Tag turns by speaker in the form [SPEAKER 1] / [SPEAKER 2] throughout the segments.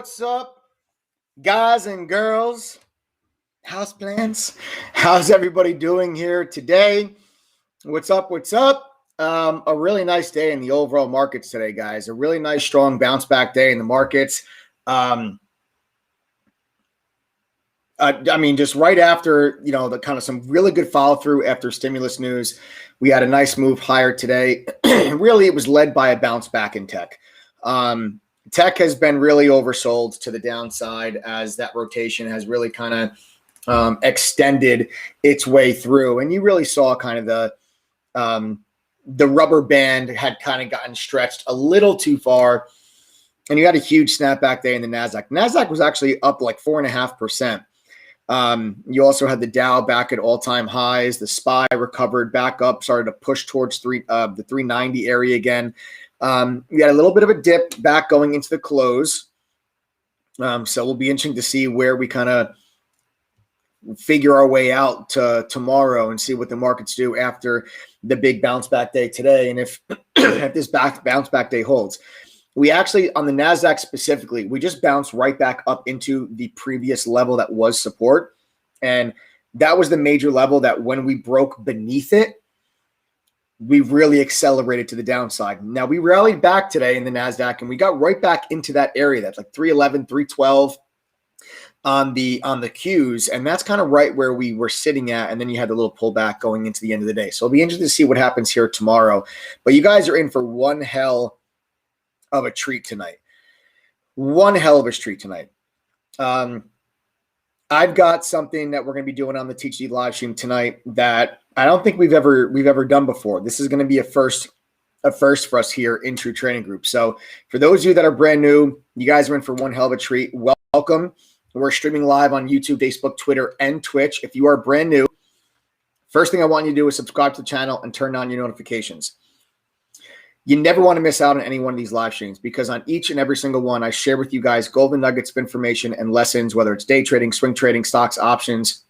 [SPEAKER 1] What's up, guys and girls, houseplants? How's everybody doing here today? What's up? A really nice day in the overall markets today, guys. A really nice, strong bounce back day in the markets. Just right after, the kind of some really good follow through after stimulus news, we had a nice move higher today. Really, it was led by a bounce back in tech. Tech has been really oversold to the downside as that rotation has really kind of extended its way through. And you really saw kind of the rubber band had kind of gotten stretched a little too far. And you had a huge snapback day in the NASDAQ. NASDAQ was actually up like 4.5%. You also had the Dow back at all-time highs. The SPY recovered back up, started to push towards the 390 area again. We had a little bit of a dip back going into the close. So it'll be interesting to see where we kind of figure our way out to tomorrow and see what the markets do after the big bounce back day today. And if this bounce back day holds, we actually, on the NASDAQ specifically, we just bounced right back up into the previous level that was support. And that was the major level that when we broke beneath it, we really accelerated to the downside. Now, we rallied back today in the NASDAQ, and we got right back into that area. That's like 311, 312 on the Qs. And that's kind of right where we were sitting at. And then you had the little pullback going into the end of the day. So it'll be interesting to see what happens here tomorrow. But you guys are in for one hell of a treat tonight. One hell of a treat tonight. I've got something that we're going to be doing on the TG live stream tonight that I don't think we've ever done before. This is going to be a first for us here in True Trading Group. So for those of you that are brand new, you guys are in for one hell of a treat. Welcome. We're streaming live on YouTube, Facebook, Twitter, and Twitch. If you are brand new, first thing I want you to do is subscribe to the channel and turn on your notifications. You never want to miss out on any one of these live streams because on each and every single one, I share with you guys golden nuggets of information and lessons, whether it's day trading, swing trading, stocks, options.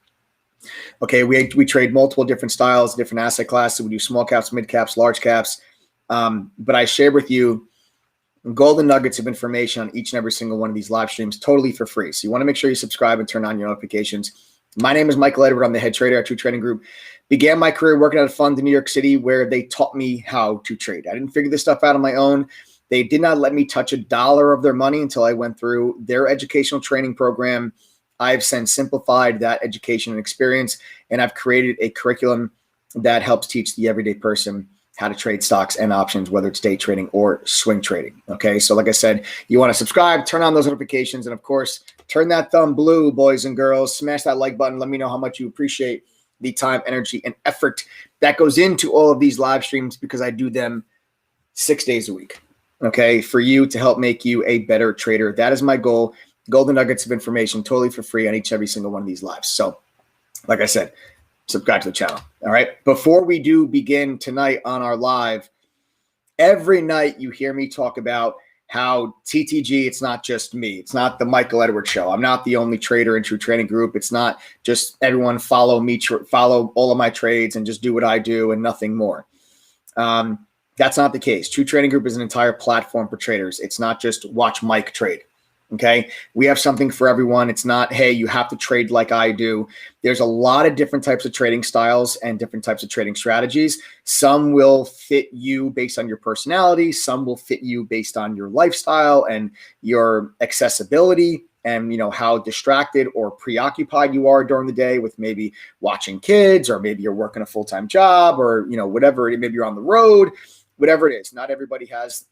[SPEAKER 1] Okay, we trade multiple different styles, different asset classes. We do small caps, mid caps, large caps. But I share with you golden nuggets of information on each and every single one of these live streams totally for free. So you want to make sure you subscribe and turn on your notifications. My name is Michael Edward. I'm the head trader at True Trading Group. Began my career working at a fund in New York City where they taught me how to trade. I didn't figure this stuff out on my own. They did not let me touch $1 of their money until I went through their educational training program. I've since simplified that education and experience, and I've created a curriculum that helps teach the everyday person how to trade stocks and options, whether it's day trading or swing trading. Okay, so like I said, you want to subscribe, turn on those notifications, and of course, turn that thumb blue, boys and girls. Smash that like button. Let me know how much you appreciate the time, energy, and effort that goes into all of these live streams because I do them 6 days a week, okay, for you to help make you a better trader. That is my goal. Golden nuggets of information totally for free on every single one of these lives. So like I said, subscribe to the channel. All right. Before we do begin tonight on our live, every night you hear me talk about how TTG, it's not just me. It's not the Michael Edwards show. I'm not the only trader in True Trading Group. It's not just everyone follow me, follow all of my trades and just do what I do and nothing more. That's not the case. True Trading Group is an entire platform for traders. It's not just watch Mike trade. Okay. We have something for everyone. It's not, hey, you have to trade like I do. There's a lot of different types of trading styles and different types of trading strategies. Some will fit you based on your personality. Some will fit you based on your lifestyle and your accessibility and, how distracted or preoccupied you are during the day with maybe watching kids, or maybe you're working a full-time job, or, whatever, maybe you're on the road, whatever it is. Not everybody has,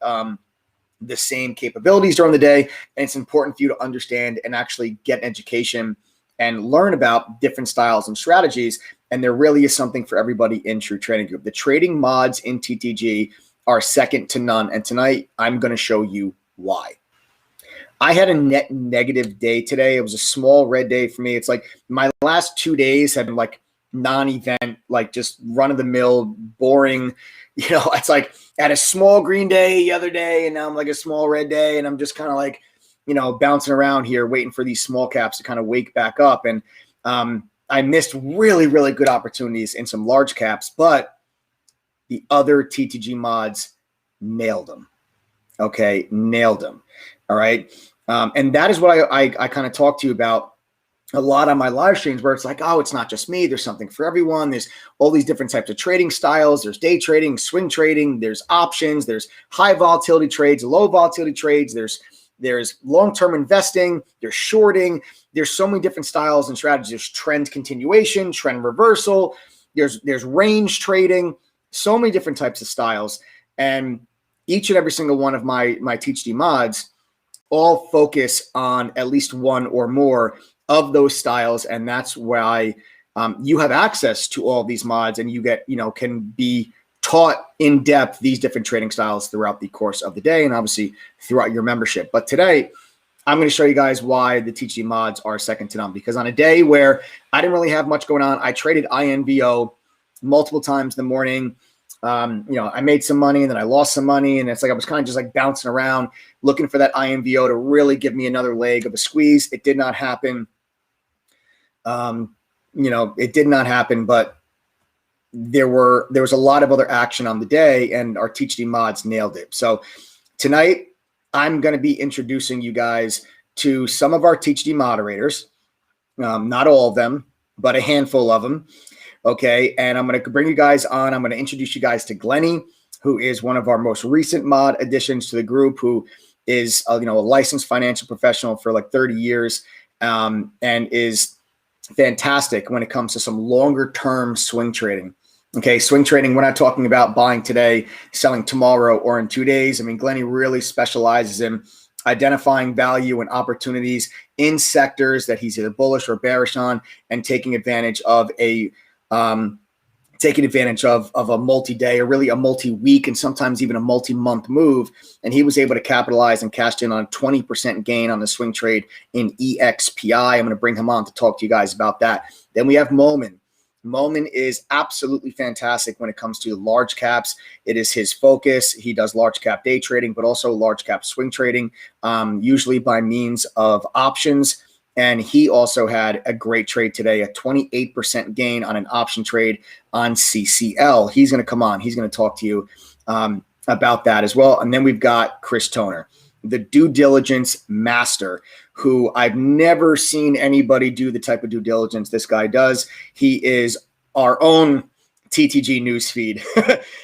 [SPEAKER 1] the same capabilities during the day. And it's important for you to understand and actually get education and learn about different styles and strategies. And there really is something for everybody in True Trading Group. The trading mods in TTG are second to none. And tonight I'm going to show you why. I had a net negative day today. It was a small red day for me. It's like my last 2 days have been like non-event, like just run-of-the-mill, boring. It's like I had a small green day the other day, and now I'm like a small red day, and I'm just kind of like, bouncing around here, waiting for these small caps to kind of wake back up. And I missed really, really good opportunities in some large caps, but the other TTG mods nailed them. Okay, nailed them. All right. And that is what I kind of talk to you about a lot on my live streams, where it's like, oh, it's not just me. There's something for everyone. There's all these different types of trading styles. There's day trading, swing trading. There's options. There's high volatility trades, low volatility trades. There's long-term investing. There's shorting. There's so many different styles and strategies. There's trend continuation, trend reversal. There's range trading. So many different types of styles. And each and every single one of my TeachD mods all focus on at least one or more of those styles. And that's why you have access to all of these mods, and you get, can be taught in depth these different trading styles throughout the course of the day, and obviously throughout your membership. But today, I'm going to show you guys why the TeachD mods are second to none, because on a day where I didn't really have much going on, I traded INVO multiple times in the morning. I made some money and then I lost some money, and it's like I was kind of just like bouncing around looking for that INVO to really give me another leg of a squeeze. It did not happen. It did not happen, but there was a lot of other action on the day, and our TeachD mods nailed it. So tonight I'm going to be introducing you guys to some of our TeachD moderators, not all of them, but a handful of them. Okay. And I'm going to bring you guys on. I'm going to introduce you guys to Glenny, who is one of our most recent mod additions to the group, who is, a licensed financial professional for like 30 years, and is fantastic when it comes to some longer term swing trading. Okay. Swing trading, we're not talking about buying today, selling tomorrow, or in 2 days. I mean, Glenny really specializes in identifying value and opportunities in sectors that he's either bullish or bearish on, and taking advantage of a multi-day, or really a multi-week, and sometimes even a multi-month move. And he was able to capitalize and cashed in on 20% gain on the swing trade in EXPI. I'm going to bring him on to talk to you guys about that. Then we have Momin. Momin is absolutely fantastic when it comes to large caps. It is his focus. He does large cap day trading, but also large cap swing trading, usually by means of options. And he also had a great trade today, a 28% gain on an option trade on CCL. He's going to come on. He's going to talk to you about that as well. And then we've got Chris Toner, the due diligence master, who I've never seen anybody do the type of due diligence this guy does. He is our own TTG newsfeed.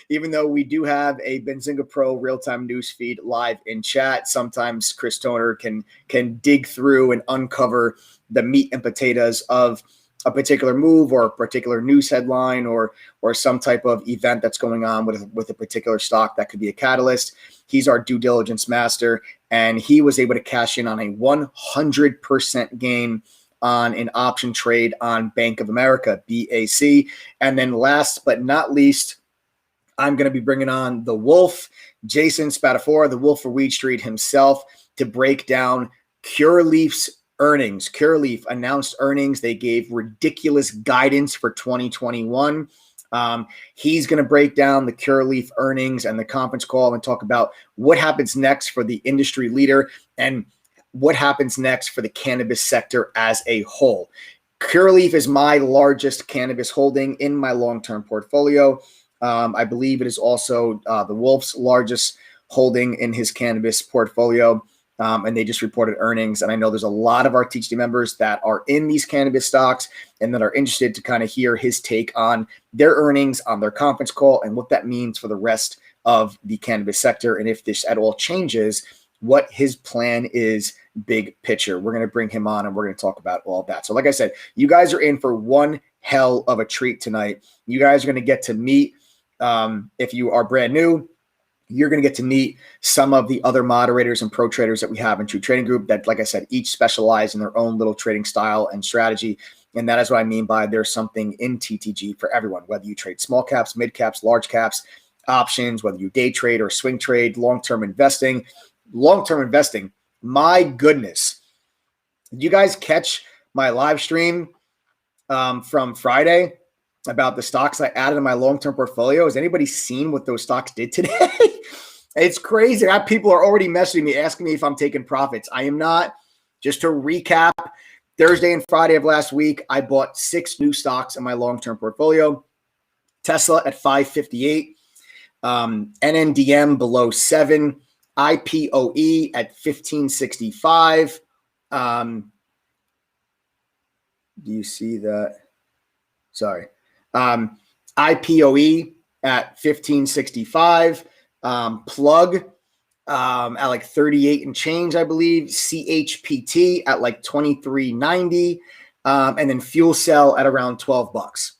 [SPEAKER 1] Even though we do have a Benzinga Pro real-time newsfeed live in chat, sometimes Chris Toner can dig through and uncover the meat and potatoes of a particular move or a particular news headline or some type of event that's going on with a particular stock that could be a catalyst. He's our due diligence master, and he was able to cash in on a 100% gain on an option trade on Bank of America, BAC. And then last but not least, I'm going to be bringing on the Wolf, Jason Spatafora, the Wolf for Weed Street himself, to break down Cureleaf's earnings. Cureleaf announced earnings. They gave ridiculous guidance for 2021. He's going to break down the Cureleaf earnings and the conference call and talk about what happens next for the industry leader and what happens next for the cannabis sector as a whole. Cureleaf is my largest cannabis holding in my long-term portfolio. I believe it is also the Wolf's largest holding in his cannabis portfolio. And they just reported earnings. And I know there's a lot of our TeachD members that are in these cannabis stocks and that are interested to kind of hear his take on their earnings on their conference call and what that means for the rest of the cannabis sector. And if this at all changes, what his plan is, big picture. We're going to bring him on and we're going to talk about all of that. So like I said, you guys are in for one hell of a treat tonight. You guys are going to get to meet, if you are brand new, you're going to get to meet some of the other moderators and pro traders that we have in True Trading Group that, like I said, each specialize in their own little trading style and strategy. And that is what I mean by there's something in TTG for everyone, whether you trade small caps, mid caps, large caps, options, whether you day trade or swing trade, long-term investing. My goodness. Did you guys catch my live stream from Friday about the stocks I added in my long-term portfolio? Has anybody seen what those stocks did today? It's crazy. People are already messaging me, asking me if I'm taking profits. I am not. Just to recap, Thursday and Friday of last week, I bought 6 new stocks in my long-term portfolio. Tesla at 558, NNDM below 7, IPOE at 1565. Do you see that? Sorry. IPOE at 1565. Plug at like 38 and change, I believe. CHPT at like 23.90. And then Fuel Cell at around $12.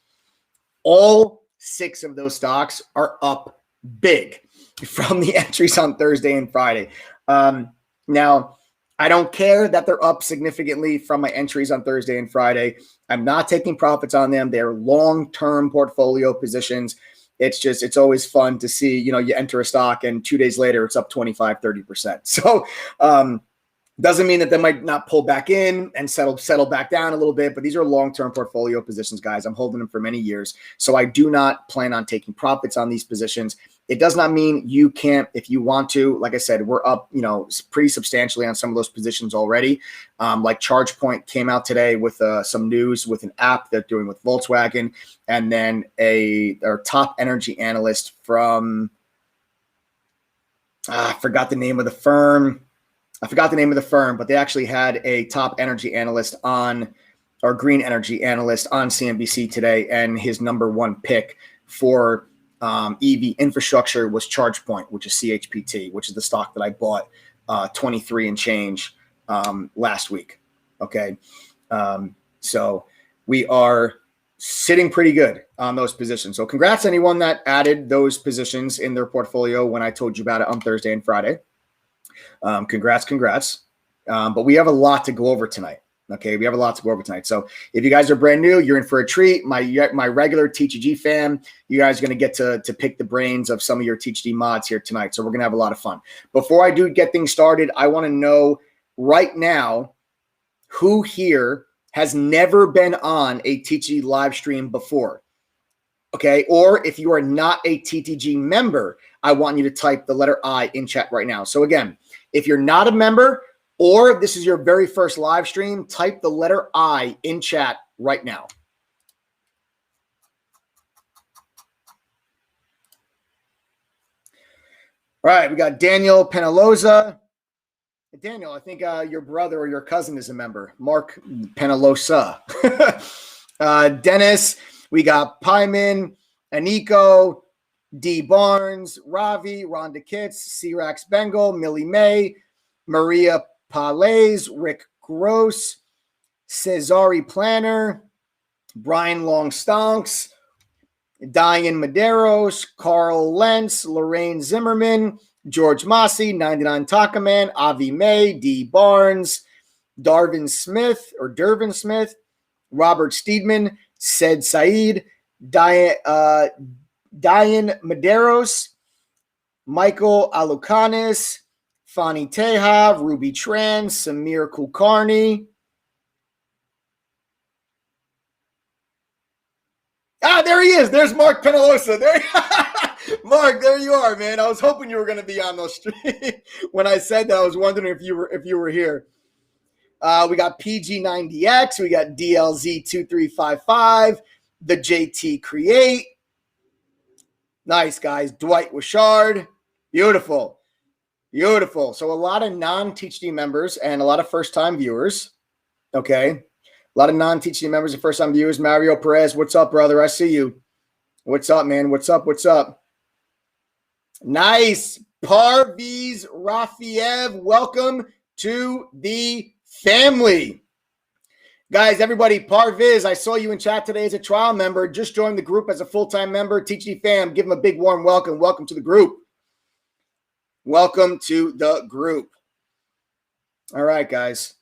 [SPEAKER 1] All 6 of those stocks are up big from the entries on Thursday and Friday. Now, I don't care that they're up significantly from my entries on Thursday and Friday. I'm not taking profits on them. They're long-term portfolio positions. It's always fun to see, you enter a stock and 2 days later it's up 25, 30%. So doesn't mean that they might not pull back in and settle back down a little bit, but these are long-term portfolio positions, guys. I'm holding them for many years. So I do not plan on taking profits on these positions. It does not mean you can't, if you want to. Like I said, we're up, pretty substantially on some of those positions already. Like ChargePoint came out today with some news with an app they're doing with Volkswagen, and then our top energy analyst from, I forgot the name of the firm, but they actually had a top energy analyst or green energy analyst on CNBC today, and his number one pick for EV infrastructure was ChargePoint, which is CHPT, which is the stock that I bought 23 and change last week. Okay. So we are sitting pretty good on those positions. So congrats to anyone that added those positions in their portfolio when I told you about it on Thursday and Friday. Congrats. But we have a lot to go over tonight. Okay, we have a lot to go over tonight. So if you guys are brand new, you're in for a treat. My regular TGG fam, you guys are going to get to pick the brains of some of your TGG mods here tonight. So we're going to have a lot of fun. Before I do get things started, I want to know right now who here has never been on a TGG live stream before. Okay, or if you are not a TTG member, I want you to type the letter I in chat right now. So again, if you're not a member, or if this is your very first live stream, type the letter I in chat right now. All right, we got Daniel Penaloza. Daniel, I think your brother or your cousin is a member. Mark Penaloza. Dennis, we got Pyman, Aniko, D. Barnes, Ravi, Rhonda Kitts, C-Rax Bengal, Millie May, Maria Palais, Rick Gross, Cesare Planner, Brian Longstonks, Diane Medeiros, Carl Lentz, Lorraine Zimmerman, George Massey, 99 Takaman, Avi May, D. Barnes, Dervin Smith, Robert Steedman, Said Said, Diane Medeiros, Michael Alukanis, Fani Teja, Ruby Tran, Samir Kulkarni. There he is. There's Mark Penaloza. Mark, there you are, man. I was hoping you were going to be on those streams. When I said that, I was wondering if you were here. We got PG90X. We got DLZ2355. The JT Create. Nice, guys. Dwight Wishard. Beautiful. So a lot of non-THD members and a lot of first-time viewers. Okay. A lot of non-THD members and first-time viewers. Mario Perez, what's up, brother? I see you. What's up, man? What's up? Nice. Parviz Rafiev, welcome to the family. Guys, everybody, Parviz, I saw you in chat today as a trial member. Just joined the group as a full-time member. THD fam, give him a big warm welcome. Welcome to the group. Welcome to the group. All right, guys.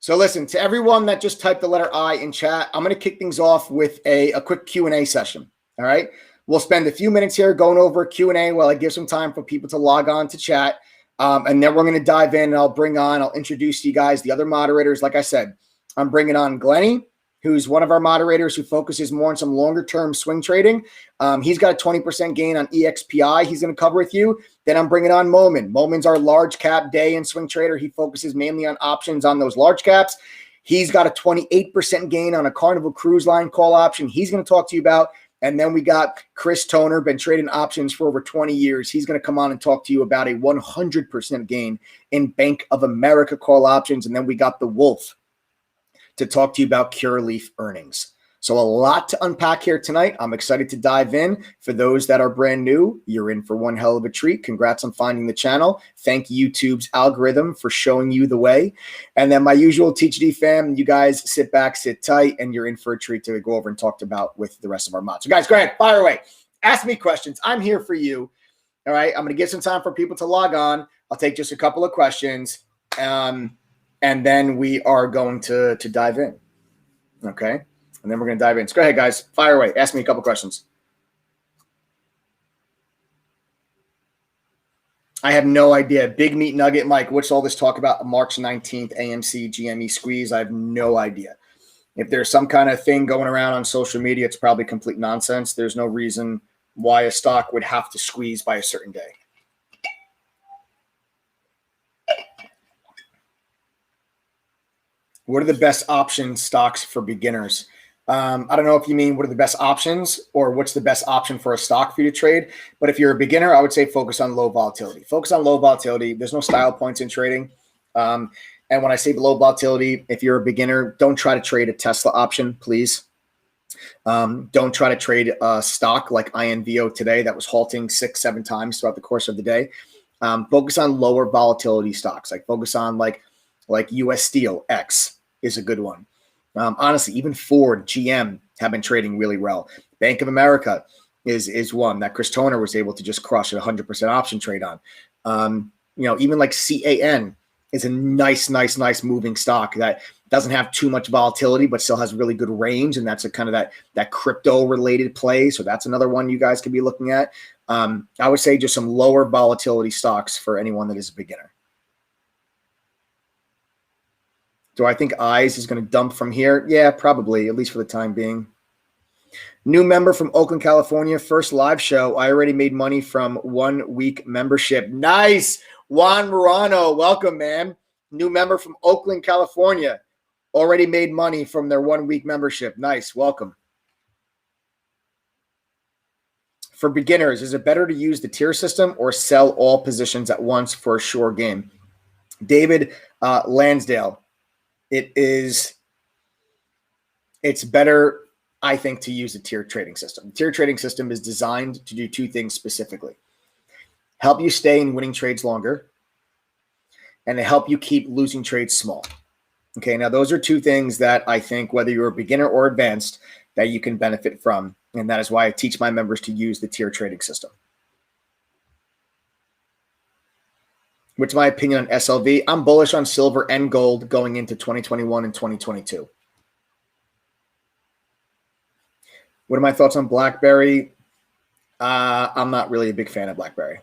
[SPEAKER 1] So listen, to everyone that just typed the letter I in chat, I'm going to kick things off with a quick Q&A session. All right. We'll spend a few minutes here going over Q&A while I give some time for people to log on to chat. And then we're going to dive in and I'll introduce you guys the other moderators. Like I said, I'm bringing on Glenny, who's one of our moderators who focuses more on some longer term swing trading. He's got a 20% gain on EXPI. He's going to cover with you. Then I'm bringing on Momin. Momin's our large cap day and swing trader. He focuses mainly on options on those large caps. He's got a 28% gain on a Carnival Cruise Line call option. He's going to talk to you about. And then we got Chris Toner, been trading options for over 20 years. He's going to come on and talk to you about a 100% gain in Bank of America call options. And then we got the Wolf to talk to you about Curaleaf earnings. So a lot to unpack here tonight. I'm excited to dive in. For those that are brand new, you're in for one hell of a treat. Congrats on finding the channel. Thank YouTube's algorithm for showing you the way. And then my usual THD fam, you guys sit back, sit tight, and you're in for a treat to go over and talk about with the rest of our mods. So guys, go ahead, fire away. Ask me questions. I'm here for you. All right, I'm going to give some time for people to log on. I'll take just a couple of questions, and then we are going to dive in. Okay. And then we're going to dive in. So go ahead, guys. Fire away. Ask me a couple questions. I have no idea. Big Meat Nugget, Mike, what's all this talk about? March 19th, AMC, GME squeeze? I have no idea. If there's some kind of thing going around on social media, it's probably complete nonsense. There's no reason why a stock would have to squeeze by a certain day. What are the best option stocks for beginners? I don't know if you mean what are the best options or what's the best option for a stock for you to trade. But if you're a beginner, I would say focus on low volatility. Focus on low volatility. There's no style points in trading. And when I say low volatility, if you're a beginner, don't try to trade a Tesla option, please. Don't try to trade a stock like INVO today that was halting 6-7 times throughout the course of the day. Focus on lower volatility stocks. Like focus on like US Steel X is a good one. Honestly, even Ford, GM have been trading really well. Bank of America is one that Chris Toner was able to just crush a 100% option trade on. Even like CAN is a nice moving stock that doesn't have too much volatility, but still has really good range. And that's a kind of that crypto related play. So that's another one you guys could be looking at. I would say just some lower volatility stocks for anyone that is a beginner. Do I think EYES is going to dump from here? Yeah, probably, at least for the time being. New member from Oakland, California. First live show. I already made money from 1 week membership. Nice. Juan Morano. Welcome, man. New member from Oakland, California. Already made money from their 1 week membership. Nice. Welcome. For beginners, is it better to use the tier system or sell all positions at once for a sure game? David Lansdale. It's better, I think, to use a tier trading system. The tier trading system is designed to do two things specifically. Help you stay in winning trades longer, and to help you keep losing trades small. Okay, now those are two things that I think, whether you're a beginner or advanced, that you can benefit from. And that is why I teach my members to use the tier trading system. What's my opinion on SLV? I'm bullish on silver and gold going into 2021 and 2022. What are my thoughts on BlackBerry? I'm not really a big fan of BlackBerry.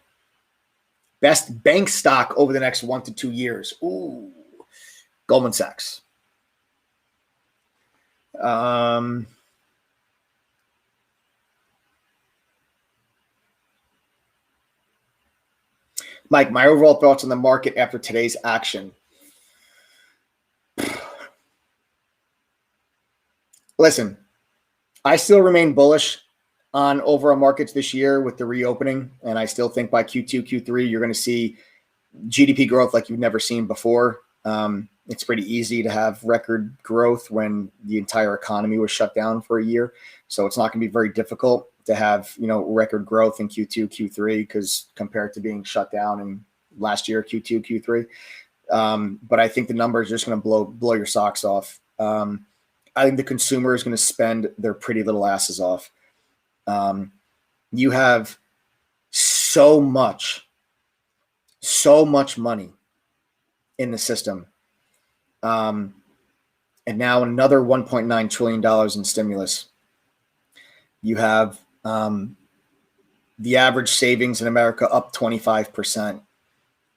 [SPEAKER 1] Best bank stock over the next 1 to 2 years. Ooh, Goldman Sachs. Mike, my overall thoughts on the market after today's action. Listen, I still remain bullish on overall markets this year with the reopening, and I still think by Q2, Q3, you're going to see GDP growth like you've never seen before. It's pretty easy to have record growth when the entire economy was shut down for a year. So it's not going to be very difficult to have, record growth in Q2, Q3, because compared to being shut down in last year, Q2, Q3. But I think the numbers are just going to blow your socks off. I think the consumer is going to spend their pretty little asses off. You have so much money in the system. And now another $1.9 trillion in stimulus. You have the average savings in America up 25%.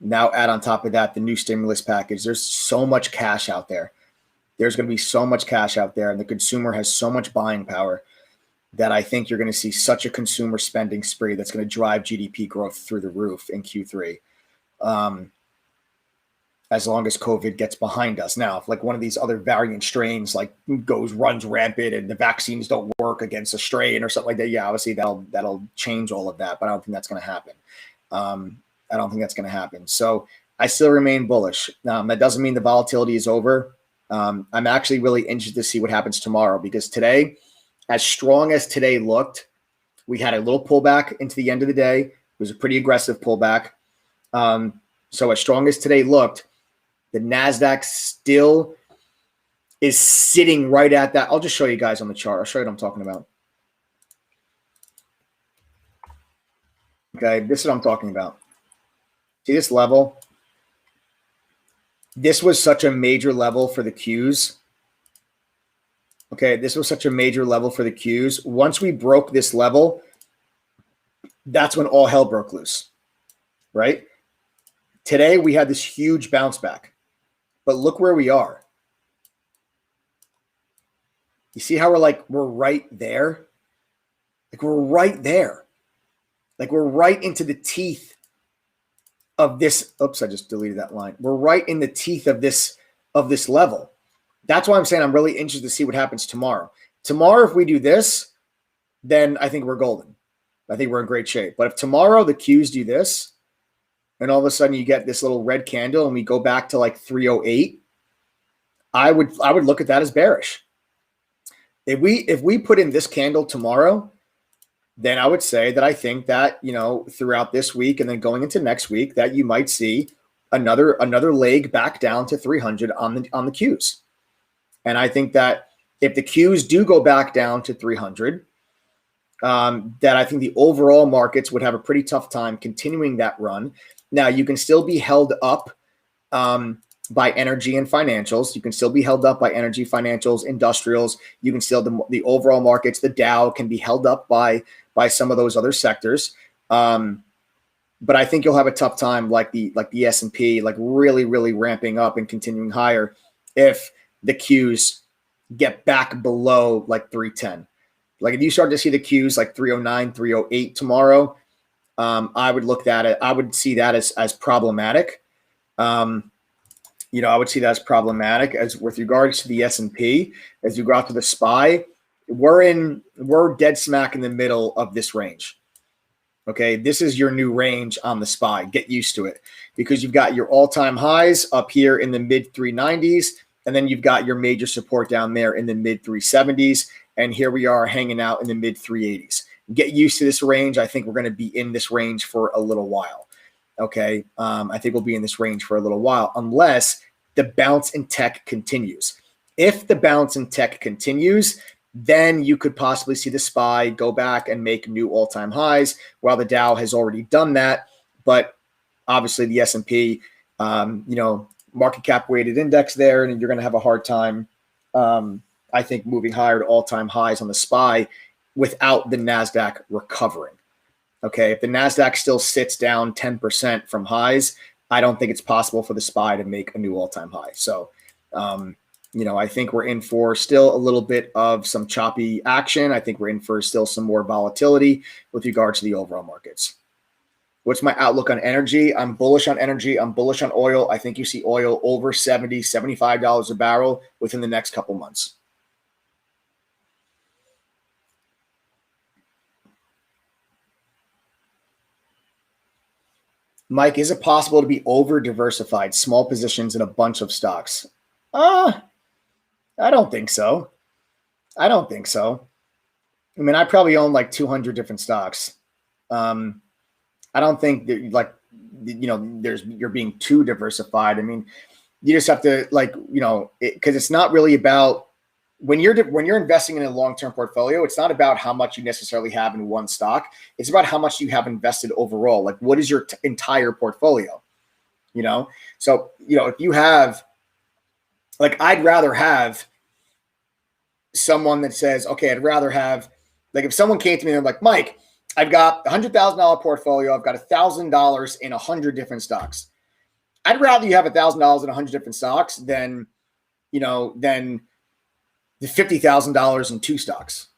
[SPEAKER 1] Now add on top of that the new stimulus package. There's so much cash out there. There's going to be so much cash out there, and the consumer has so much buying power that I think you're going to see such a consumer spending spree that's going to drive GDP growth through the roof in Q3. as long as COVID gets behind us. Now, if like one of these other variant strains like runs rampant and the vaccines don't work against a strain or something like that, yeah, obviously that'll change all of that. But I don't think that's going to happen. I don't think that's going to happen. So I still remain bullish. That doesn't mean the volatility is over. I'm actually really interested to see what happens tomorrow, because today, as strong as today looked, we had a little pullback into the end of the day. It was a pretty aggressive pullback. So as strong as today looked, the NASDAQ still is sitting right at that. I'll just show you guys on the chart. I'll show you what I'm talking about. Okay, this is what I'm talking about. See this level? This was such a major level for the Qs. Okay, this was such a major level for the Qs. Once we broke this level, that's when all hell broke loose, right? Today, we had this huge bounce back. But look where we are. You see how we're right there? Like we're right there. Like we're right into the teeth of this. Oops, I just deleted that line. We're right in the teeth of this level. That's why I'm saying I'm really interested to see what happens tomorrow. Tomorrow, if we do this, then I think we're golden. I think we're in great shape. But if tomorrow the Qs do this, and all of a sudden you get this little red candle and we go back to like 308, I would look at that as bearish. If we put in this candle tomorrow, then I would say that I think that, throughout this week and then going into next week, that you might see another leg back down to 300 on the Qs. And I think that if the Qs do go back down to 300, that I think the overall markets would have a pretty tough time continuing that run. Now, you can still be held up by energy and financials. You can still be held up by energy, financials, industrials. You can still, the overall markets, the Dow can be held up by some of those other sectors. But I think you'll have a tough time like the S&P, like really, really ramping up and continuing higher if the Qs get back below like 310. Like if you start to see the Qs like 309, 308 tomorrow, I would look at it. I would see that as problematic. I would see that as problematic as with regards to the S&P. As you go out to the SPY, we're dead smack in the middle of this range. Okay, this is your new range on the SPY. Get used to it, because you've got your all-time highs up here in the mid 390s, and then you've got your major support down there in the mid 370s, and here we are hanging out in the mid 380s. Get used to this range. I think we're going to be in this range for a little while. Okay, I think we'll be in this range for a little while unless the bounce in tech continues. If the bounce in tech continues, then you could possibly see the SPY go back and make new all-time highs, while the Dow has already done that. But obviously the S&P, market cap weighted index there, and you're going to have a hard time, I think, moving higher to all-time highs on the SPY without the NASDAQ recovering. Okay, if the NASDAQ still sits down 10% from highs, I don't think it's possible for the SPY to make a new all-time high. So, I think we're in for still a little bit of some choppy action. I think we're in for still some more volatility with regards to the overall markets. What's my outlook on energy? I'm bullish on energy. I'm bullish on oil. I think you see oil over $70, $75 a barrel within the next couple months. Mike, is it possible to be over diversified, small positions in a bunch of stocks? I don't think so. I mean, I probably own like 200 different stocks. I don't think that you're being too diversified. I mean, you just have to because it's not really about when you're investing in a long-term portfolio, it's not about how much you necessarily have in one stock. It's about how much you have invested overall. Like, what is your entire portfolio? So, if you have, I'd rather have someone that says, okay, I'd rather have, if someone came to me and they're like, Mike, I've got a $100,000 portfolio. I've got $1,000 in 100 different stocks. I'd rather you have $1,000 in 100 different stocks than the $50,000 in 2 stocks,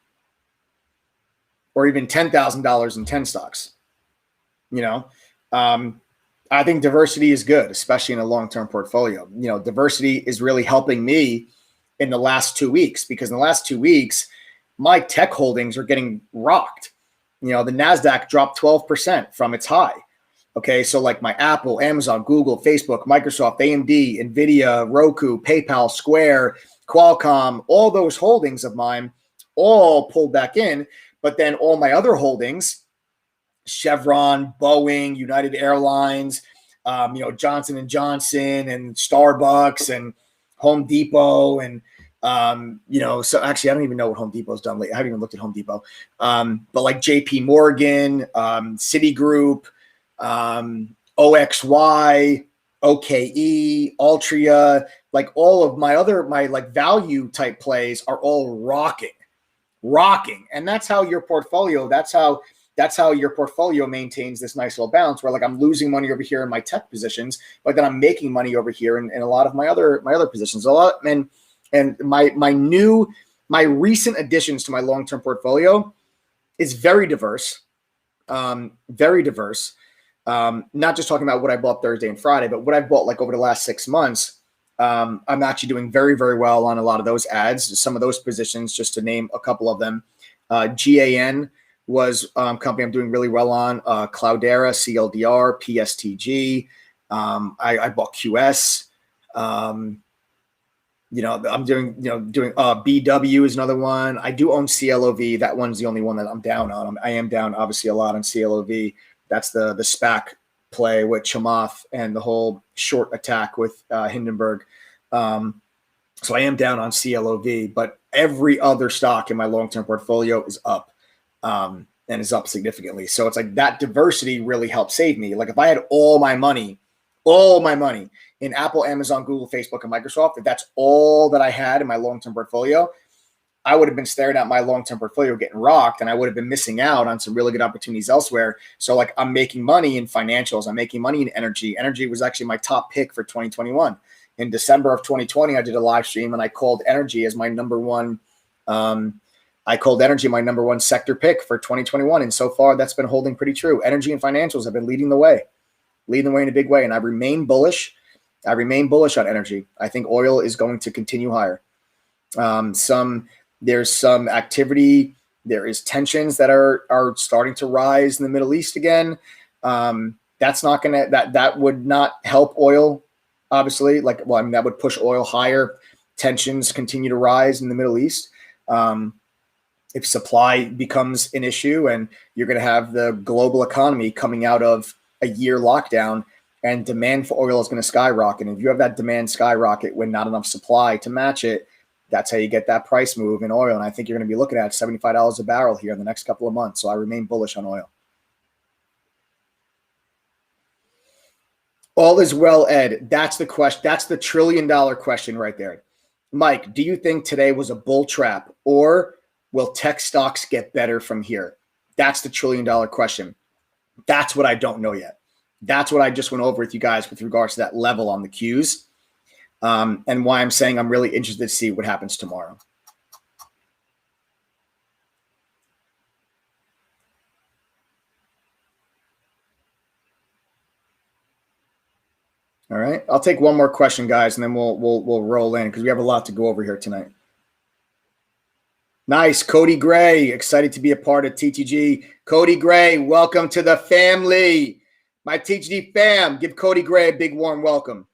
[SPEAKER 1] or even $10,000 in 10 stocks. I think diversity is good, especially in a long-term portfolio. You know, diversity is really helping me in the last 2 weeks, because in the last 2 weeks, my tech holdings are getting rocked. You know, the NASDAQ dropped 12% from its high. Okay, so like my Apple, Amazon, Google, Facebook, Microsoft, AMD, NVIDIA, Roku, PayPal, Square, Qualcomm, all those holdings of mine all pulled back in. But then all my other holdings, Chevron, Boeing, United Airlines, Johnson & Johnson and Starbucks and Home Depot and, so actually I don't even know what Home Depot's done lately. I haven't even looked at Home Depot. But like JP Morgan, Citigroup, OXY, OKE, Altria, like all of my like value type plays are all rocking. And that's how your portfolio, that's how your portfolio maintains this nice little balance where like I'm losing money over here in my tech positions, but then I'm making money over here in a lot of my other positions. And my recent additions to my long-term portfolio is very diverse. Very diverse. Not just talking about what I bought Thursday and Friday, but what I've bought like over the last 6 months. I'm actually doing very, very well on a lot of those ads, some of those positions, just to name a couple of them. GAN was company I'm doing really well on. Cloudera, CLDR, PSTG. I bought QS. I'm doing BW is another one. I do own CLOV. That one's the only one that I'm down on. I am down obviously a lot on CLOV. That's the SPAC play with Chamath and the whole short attack with Hindenburg. So I am down on CLOV, but every other stock in my long-term portfolio is up and is up significantly. So it's like that diversity really helped save me. Like if I had all my money in Apple, Amazon, Google, Facebook, and Microsoft, if that's all that I had in my long-term portfolio, I would have been staring at my long-term portfolio getting rocked, and I would have been missing out on some really good opportunities elsewhere. So like I'm making money in financials. I'm making money in energy. Energy was actually my top pick for 2021. In December of 2020, I did a live stream and I called energy as my number one. I called energy my number one sector pick for 2021. And so far that's been holding pretty true. Energy and financials have been leading the way in a big way. And I remain bullish. On energy. I think oil is going to continue higher. There's some activity. There is tensions that are starting to rise in the Middle East again. That's not going to, that would not help oil, obviously. That would push oil higher. Tensions continue to rise in the Middle East. If supply becomes an issue and you're going to have the global economy coming out of a year lockdown and demand for oil is going to skyrocket. And if you have that demand skyrocket when not enough supply to match it, that's how you get that price move in oil. And I think you're going to be looking at $75 a barrel here in the next couple of months. So I remain bullish on oil. All is well, Ed. That's the question. That's the $1 trillion question right there. Mike, do you think today was a bull trap, or will tech stocks get better from here? That's the $1 trillion question. That's what I don't know yet. That's what I just went over with you guys with regards to that level on the Qs. And why I'm saying I'm really interested to see what happens tomorrow. All right, I'll take one more question, guys, and then we'll roll in because we have a lot to go over here tonight. Nice, Cody Gray, excited to be a part of TTG. Cody Gray, welcome to the family. My TTG fam, give Cody Gray a big warm welcome.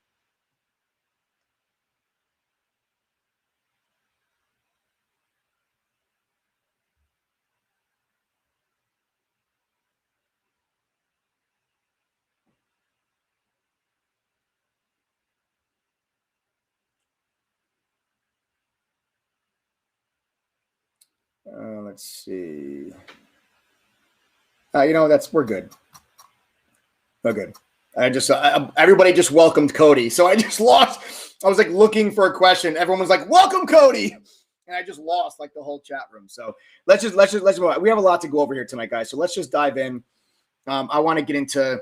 [SPEAKER 1] Let's see. We're good. We're good. Everybody just welcomed Cody. So I just lost. I was like looking for a question. Everyone was like, welcome Cody. And I just lost like the whole chat room. So let's just move on. We have a lot to go over here tonight, guys. So let's just dive in. I want to get into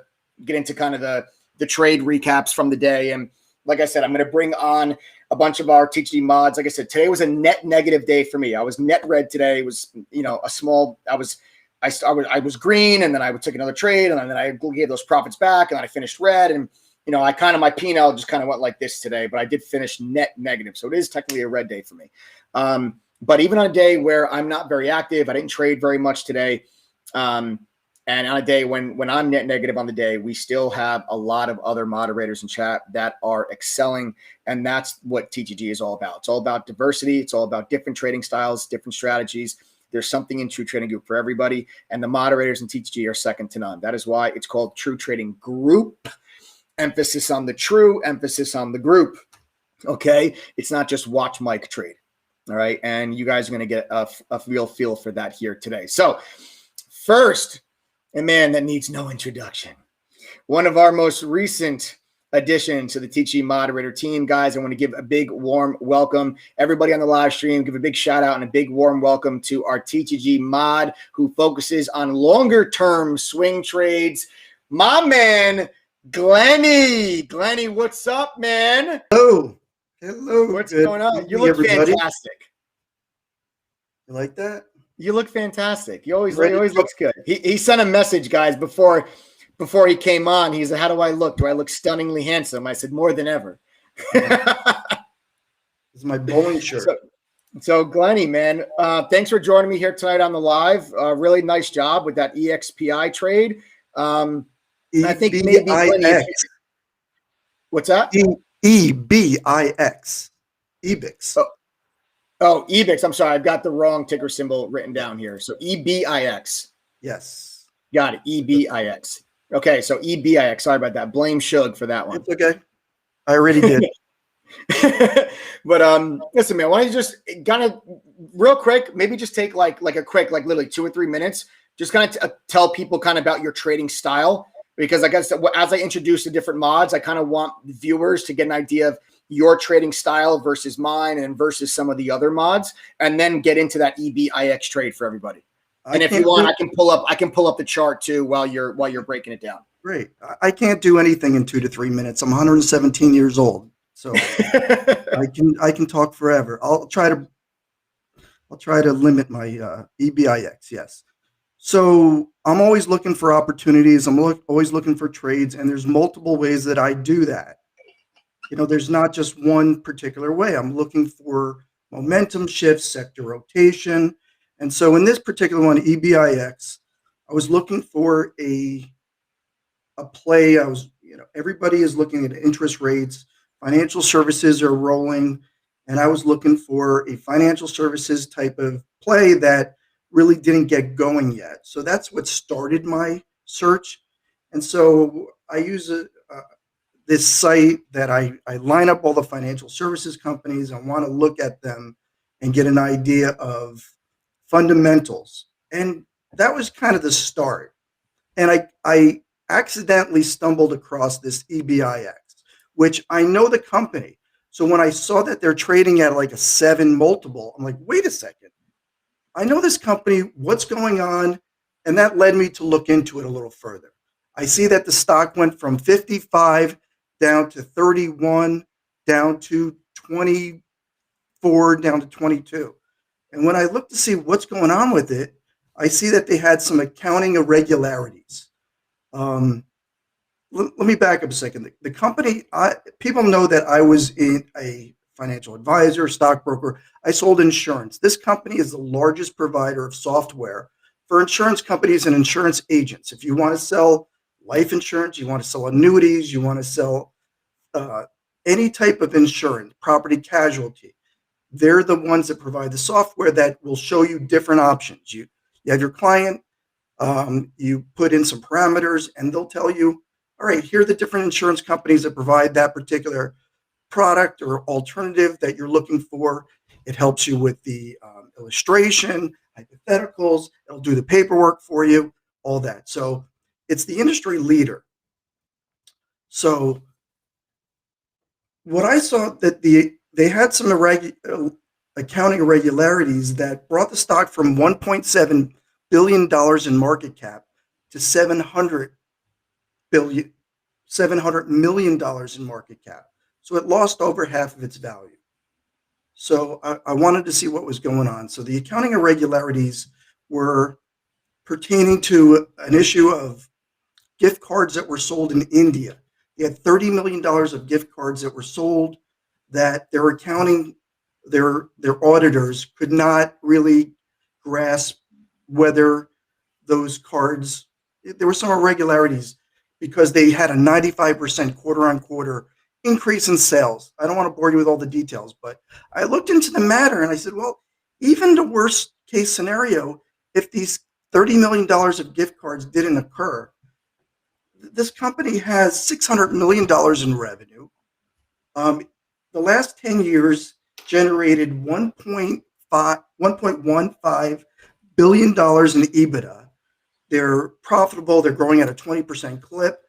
[SPEAKER 1] kind of the trade recaps from the day. And like I said, I'm going to bring on a bunch of our THD mods. Like I said, today was a net negative day for me. I was net red today. It was, I was green, and then I would take another trade, and then I gave those profits back, and then I finished red, and my P&L just kind of went like this today, but I did finish net negative, so it is technically a red day for me. But even on a day where I'm not very active, I didn't trade very much today, and on a day when I'm net negative on the day, we still have a lot of other moderators in chat that are excelling. And that's what TTG is all about. It's all about diversity. It's all about different trading styles, different strategies. There's something in True Trading Group for everybody. And the moderators in TTG are second to none. That is why it's called True Trading Group. Emphasis on the true, emphasis on the group. Okay. It's not just watch Mike trade. All right. And you guys are going to get a real feel for that here today. So first, a man that needs no introduction. One of our most recent addition to the TTG moderator team. Guys, I want to give a big warm welcome. Everybody on the live stream, give a big shout out and a big warm welcome to our TTG mod who focuses on longer term swing trades. My man, Glenny. Glenny, what's up, man?
[SPEAKER 2] Hello. Hello.
[SPEAKER 1] What's going on? You look fantastic.
[SPEAKER 2] You like that?
[SPEAKER 1] You look fantastic. You always looks good. He sent a message, guys, before he came on. He said, "How do I look? Do I look stunningly handsome?" I said, "More than ever."
[SPEAKER 2] This is my bowling shirt.
[SPEAKER 1] So Glenny, man, thanks for joining me here tonight on the live. Really nice job with that EXPI trade. I think maybe Glenny, what's that?
[SPEAKER 2] EBIX. EBIX.
[SPEAKER 1] Oh, EBIX. I'm sorry. I've got the wrong ticker symbol written down here. So EBIX.
[SPEAKER 2] Yes.
[SPEAKER 1] Got it. EBIX. Okay. So EBIX. Sorry about that. Blame Shug for that one.
[SPEAKER 2] It's okay. I already did.
[SPEAKER 1] But listen, man, why don't you just kind of real quick, maybe just take like a quick, like literally 2 or 3 minutes, just kind of tell people kind of about your trading style. Because I guess as I introduce the different mods, I kind of want viewers to get an idea of your trading style versus mine and versus some of the other mods, and then get into that EBIX trade for everybody. And if you want, I can pull up the chart too while you're breaking it down.
[SPEAKER 2] Great. I can't do anything in 2 to 3 minutes. I'm 117 years old, so I can talk forever. I'll try to limit my EBIX. Yes. So I'm always looking for opportunities. I'm always looking for trades, and there's multiple ways that I do that. There's not just one particular way. I'm looking for momentum shifts, sector rotation. And so in this particular one, EBIX, I was looking for a play. Everybody is looking at interest rates. Financial services are rolling. And I was looking for a financial services type of play that really didn't get going yet. So that's what started my search. And so I use this site that I line up all the financial services companies. I want to look at them and get an idea of fundamentals. And that was kind of the start. And I accidentally stumbled across this EBIX, which I know the company. So when I saw that they're trading at like a 7 multiple, I'm like, wait a second. I know this company, what's going on? And that led me to look into it a little further. I see that the stock went from 55 down to 31, down to 24, down to 22. And when I look to see what's going on with it, I see that they had some accounting irregularities. Let me back up a second. The company, people know that I was a financial advisor, stockbroker. I sold insurance. This company is the largest provider of software for insurance companies and insurance agents. If you want to sell life insurance, you want to sell annuities, you want to sell any type of insurance, property casualty, they're the ones that provide the software that will show you different options. You have your client, you put in some parameters, and they'll tell you, all right, here are the different insurance companies that provide that particular product or alternative that you're looking for. It helps you with the illustration, hypotheticals, it'll do the paperwork for you, all that. So it's the industry leader. So what I saw that they had some accounting irregularities that brought the stock from $1.7 billion in market cap to $700 million in market cap. So it lost over half of its value. So I wanted to see what was going on. So the accounting irregularities were pertaining to an issue of gift cards that were sold in India. They had $30 million of gift cards that were sold that their accounting, their auditors could not really grasp whether those cards, there were some irregularities because they had a 95% quarter-on-quarter increase in sales. I don't want to bore you with all the details, but I looked into the matter and I said, well, even the worst case scenario, if these $30 million of gift cards didn't occur, this company has $600 million in revenue. The last 10 years generated $1.15 billion in EBITDA. They're profitable. They're growing at a 20% clip.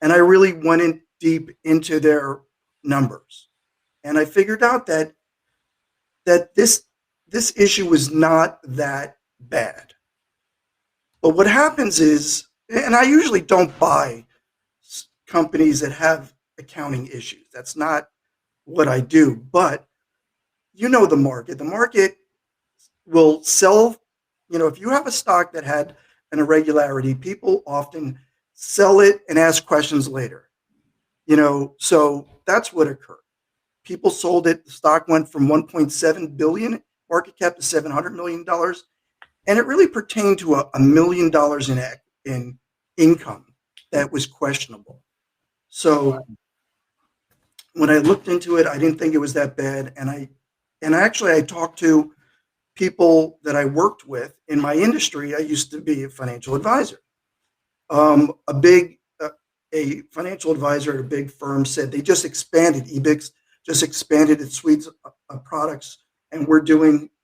[SPEAKER 2] And I really went in deep into their numbers. And I figured out that this issue was not that bad. But what happens is, and I usually don't buy companies that have accounting issues. That's not what I do. But you know the market. The market will sell, if you have a stock that had an irregularity, people often sell it and ask questions later. So that's what occurred. People sold it. The stock went from 1.7 billion market cap to $700 million. And it really pertained to $1 million in income that was questionable. So when I looked into it, I didn't think it was that bad. And I talked to people that I worked with in my industry. I used to be a financial advisor. A financial advisor at a big firm said they just expanded, EBIX just expanded its suites of products, and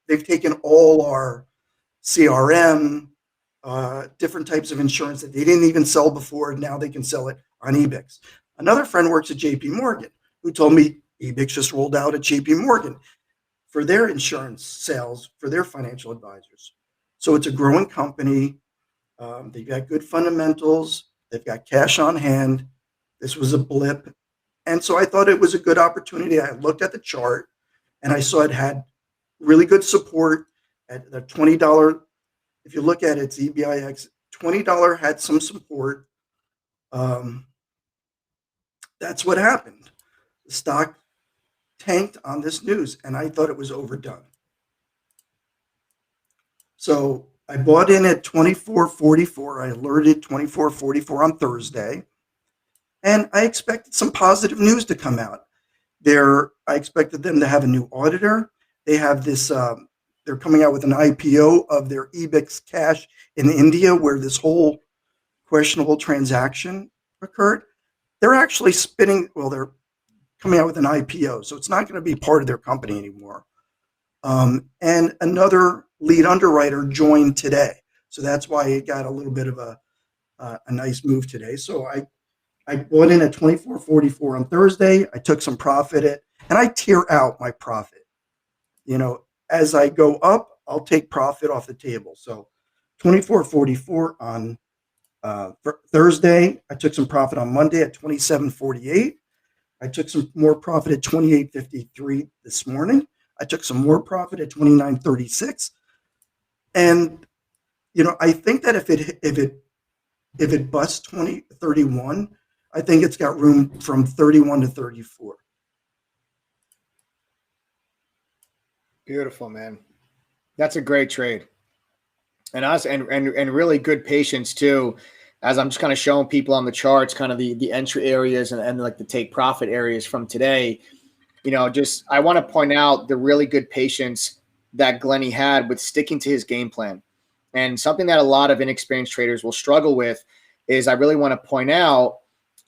[SPEAKER 2] they've taken all our CRM, different types of insurance that they didn't even sell before. Now they can sell it on EBIX. Another friend works at JP Morgan who told me EBIX just rolled out at JP Morgan for their insurance sales for their financial advisors. So it's a growing company. They've got good fundamentals. They've got cash on hand. This was a blip. And so I thought it was a good opportunity. I looked at the chart and I saw it had really good support at the $20. If you look at its EBIX, $20 had some support. That's what happened. The stock tanked on this news, and I thought it was overdone. So I bought in at 24.44. I alerted 24.44 on Thursday, and I expected some positive news to come out. I expected them to have a new auditor. They have this. They're coming out with an IPO of their EBIX cash in India, where this whole questionable transaction occurred. They're actually they're coming out with an IPO, so it's not going to be part of their company anymore. And another lead underwriter joined today, so that's why it got a little bit of a nice move today. So I bought in at 24.44 on Thursday. I took some profit and I tier out my profit. As I go up, I'll take profit off the table. So 24.44 on Thursday. I took some profit on Monday at 27.48. I took some more profit at 28.53 this morning. I took some more profit at 29.36. And I think that if it busts 20.31, I think it's got room from 31 to 34.
[SPEAKER 1] Beautiful, man. That's a great trade. And really good patience too, as I'm just kind of showing people on the charts, kind of the entry areas and like the take profit areas from today. I want to point out the really good patience that Glenny had with sticking to his game plan. And something that a lot of inexperienced traders will struggle with is, I really want to point out,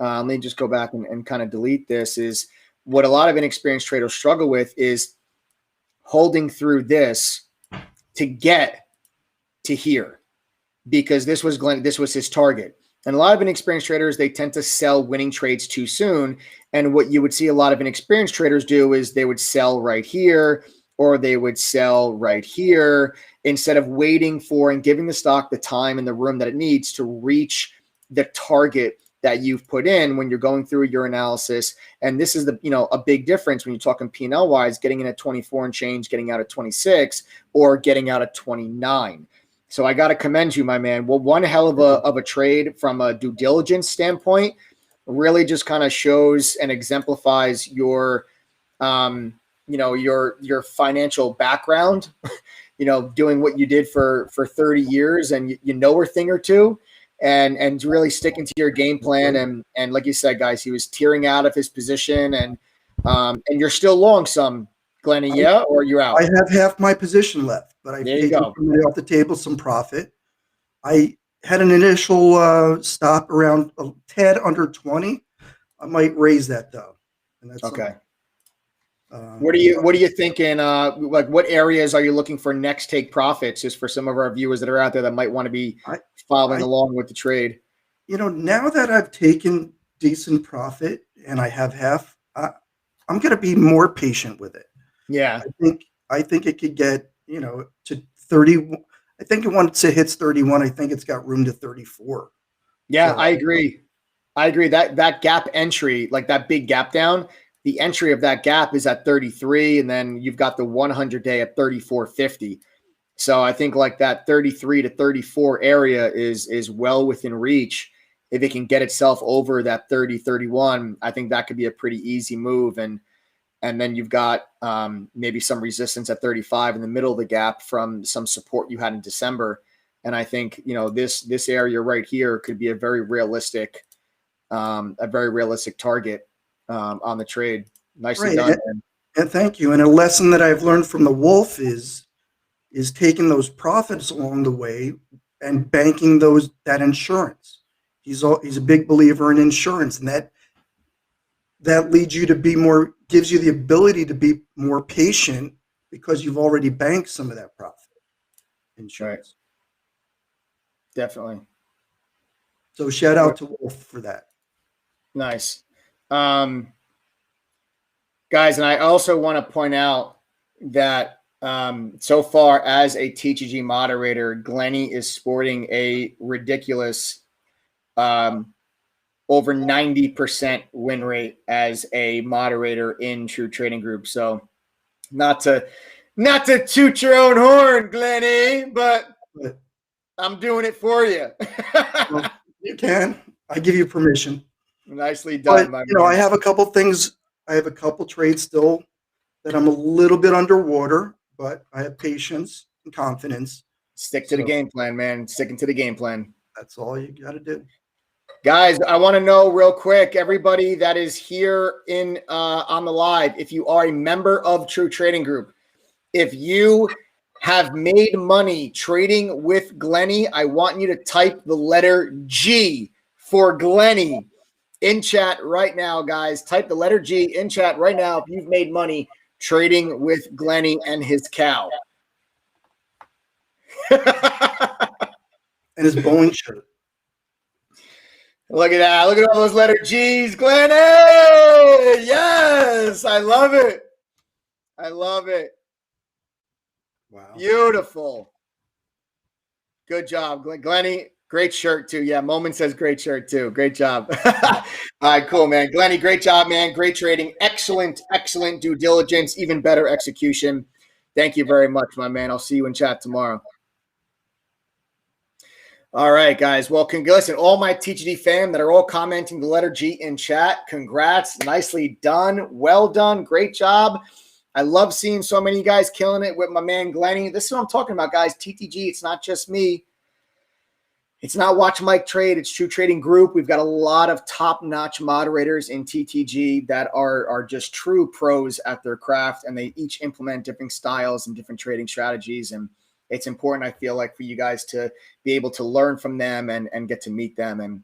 [SPEAKER 1] let me just go back and kind of delete this, is what a lot of inexperienced traders struggle with is holding through this to get to here, because this was his target. And a lot of inexperienced traders, they tend to sell winning trades too soon. And what you would see a lot of inexperienced traders do is they would sell right here, or they would sell right here, instead of waiting for and giving the stock the time and the room that it needs to reach the target that you've put in when you're going through your analysis. And this is a big difference when you're talking P&L wise, getting in at 24 and change, getting out at 26, or getting out at 29. So I got to commend you, my man. Well, one hell of a trade from a due diligence standpoint. Really just kind of shows and exemplifies your your financial background, doing what you did for 30 years, and you know a thing or two, and really sticking to your game plan. And like you said, guys, he was tearing out of his position, and you're still long some, Glenny, yeah, or you're out?
[SPEAKER 2] I have half my position left, but I've taken off the table some profit. I had an initial stop around a tad under 20. I might raise that though. And that's
[SPEAKER 1] okay. What are you thinking? Like, what areas are you looking for next take profits? Just for some of our viewers that are out there that might want to be following along with the trade.
[SPEAKER 2] Now that I've taken decent profit and I have half, I'm going to be more patient with it.
[SPEAKER 1] Yeah,
[SPEAKER 2] I think it could get to 30. I think once it hits 31, I think it's got room to 34.
[SPEAKER 1] Yeah, so, I agree. That gap entry, like that big gap down, the entry of that gap is at 33, and then you've got the 100-day at 34.50. So I think like that 33 to 34 area is well within reach. If it can get itself over that 30, 31, I think that could be a pretty easy move. And then you've got maybe some resistance at 35 in the middle of the gap from some support you had in December. And I think, this area right here could be a very realistic target on the trade. Nicely done.
[SPEAKER 2] And thank you. And a lesson that I've learned from the Wolf is taking those profits along the way and banking that insurance. He's a big believer in insurance, and that leads you to be gives you the ability to be more patient because you've already banked some of that profit insurance.
[SPEAKER 1] Right. Definitely.
[SPEAKER 2] So shout out to Wolf for that.
[SPEAKER 1] Nice. Guys, and I also want to point out that so far as a TTG moderator, Glenny is sporting a ridiculous over 90% win rate as a moderator in True Trading Group. So not to toot your own horn, Glenny, but I'm doing it for you.
[SPEAKER 2] Well, you can. I give you permission.
[SPEAKER 1] Nicely done, my man.
[SPEAKER 2] I have a couple things. I have a couple trades still that I'm a little bit underwater, but I have patience and confidence.
[SPEAKER 1] Stick to the game plan, man. Sticking to the game plan.
[SPEAKER 2] That's all you got to do.
[SPEAKER 1] Guys, I want to know real quick, everybody that is here on the live, if you are a member of True Trading Group, if you have made money trading with Glenny, I want you to type the letter G for Glenny in chat right now, guys. Type the letter G in chat right now if you've made money trading with Glenny and his cow.
[SPEAKER 2] And his Boeing shirt.
[SPEAKER 1] Look at that. Look at all those letter G's, Glenny. Yes. I love it. I love it.
[SPEAKER 2] Wow.
[SPEAKER 1] Beautiful. Good job, Glenny. Great shirt, too. Yeah, Moment says great shirt, too. Great job. All right, cool, man. Glenny, great job, man. Great trading. Excellent due diligence. Even better execution. Thank you very much, my man. I'll see you in chat tomorrow. All right, guys. Well, listen, all my TGD fam that are all commenting the letter G in chat, congrats. Nicely done. Well done. Great job. I love seeing so many guys killing it with my man Glenny. This is what I'm talking about, guys. TTG, it's not just me. It's not Watch Mike Trade. It's True Trading Group. We've got a lot of top-notch moderators in TTG that are just true pros at their craft, and they each implement different styles and different trading strategies. And it's important, I feel like, for you guys to be able to learn from them and get to meet them and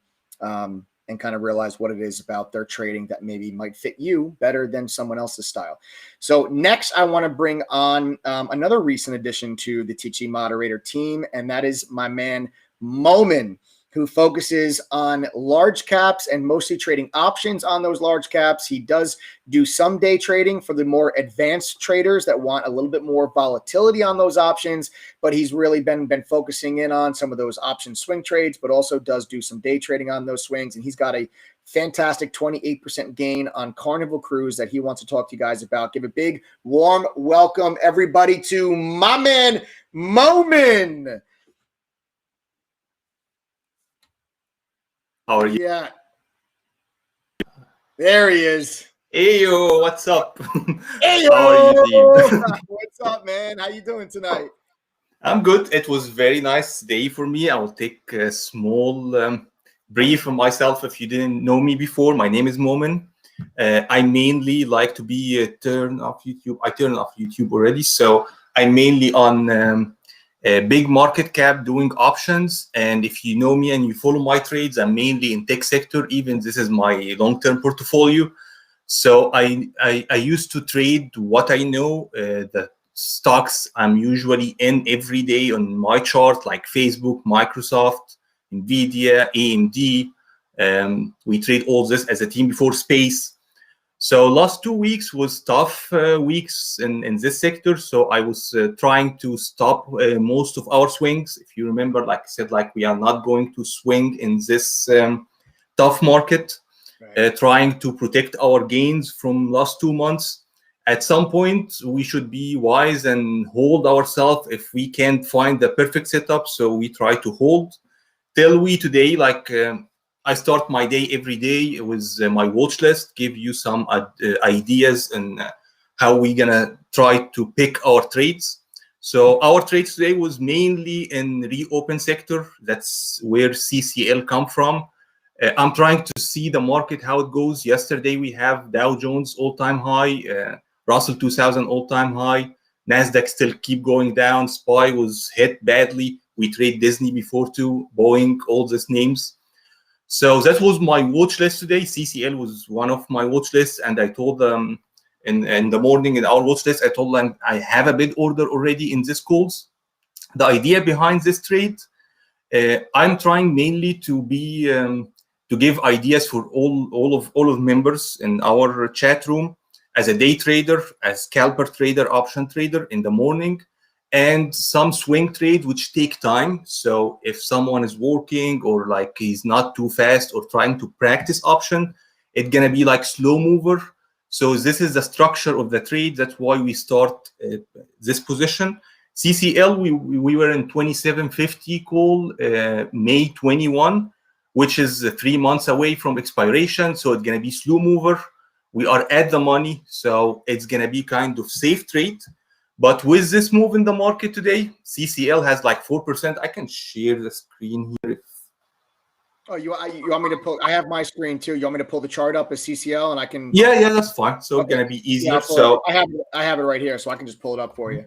[SPEAKER 1] kind of realize what it is about their trading that maybe might fit you better than someone else's style. So next, I want to bring on another recent addition to the TTG moderator team, and that is my man Momin, who focuses on large caps and mostly trading options on those large caps. He does do some day trading for the more advanced traders that want a little bit more volatility on those options, but he's really been focusing in on some of those option swing trades, but also does do some day trading on those swings. And he's got a fantastic 28% gain on Carnival Cruise that he wants to talk to you guys about. Give a big warm welcome, everybody, to my man Momin.
[SPEAKER 3] How are you?
[SPEAKER 1] Yeah. There he is.
[SPEAKER 3] Hey, yo, what's up?
[SPEAKER 1] Hey,
[SPEAKER 3] How are you, Dean?
[SPEAKER 1] What's up, man? How you doing tonight?
[SPEAKER 3] I'm good. It was a very nice day for me. I will take a small brief of myself. If you didn't know me before, my name is Momin. I mainly like to be turn off YouTube. I turned off YouTube already, so I'm mainly on a big market cap doing options. And if you know me and you follow my trades, I'm mainly in tech sector. Even this is my long-term portfolio. So I used to trade what I know, the stocks I'm usually in every day on my chart, like Facebook, Microsoft, Nvidia, AMD. We trade all this as a team before space. So last 2 weeks was tough weeks in this sector. So I was trying to stop most of our swings. If you remember, like I said, like we are not going to swing in this tough market. Trying to protect our gains from last 2 months. At some point, we should be wise and hold ourselves if we can't find the perfect setup. So we try to hold till we today, like I start my day every day with my watch list, give you some ideas and how we're gonna try to pick our trades. So our trades today was mainly in reopen sector. That's where CCL come from. I'm trying to see the market, how it goes. Yesterday, we have Dow Jones all-time high, Russell 2000 all-time high, NASDAQ still keep going down, SPY was hit badly. We trade Disney before too, Boeing, all these names. So that was my watch list today. CCL was one of my watch lists, and I told them in the morning in our watch list, I told them I have a bid order already in this calls. The idea behind this trade, I'm trying mainly to be to give ideas for all of members in our chat room as a day trader, as scalper trader, option trader in the morning, and some swing trade which take time. So if someone is working or like he's not too fast or trying to practice option, it's gonna be like slow mover. So this is the structure of the trade. That's why we start this position. CCL, we were in 2750 call May 21, which is 3 months away from expiration. So it's going to be slow mover. We are at the money, so it's going to be kind of safe trade. But with this move in the market today, CCL has like 4%. I can share the screen here.
[SPEAKER 1] Oh, you want me to pull? I have my screen too. You want me to pull the chart up as CCL, and I can?
[SPEAKER 3] Yeah, that's fine. So it's going to be easier.
[SPEAKER 1] Yeah,
[SPEAKER 3] so
[SPEAKER 1] I have it right here, so I can just pull it up for you.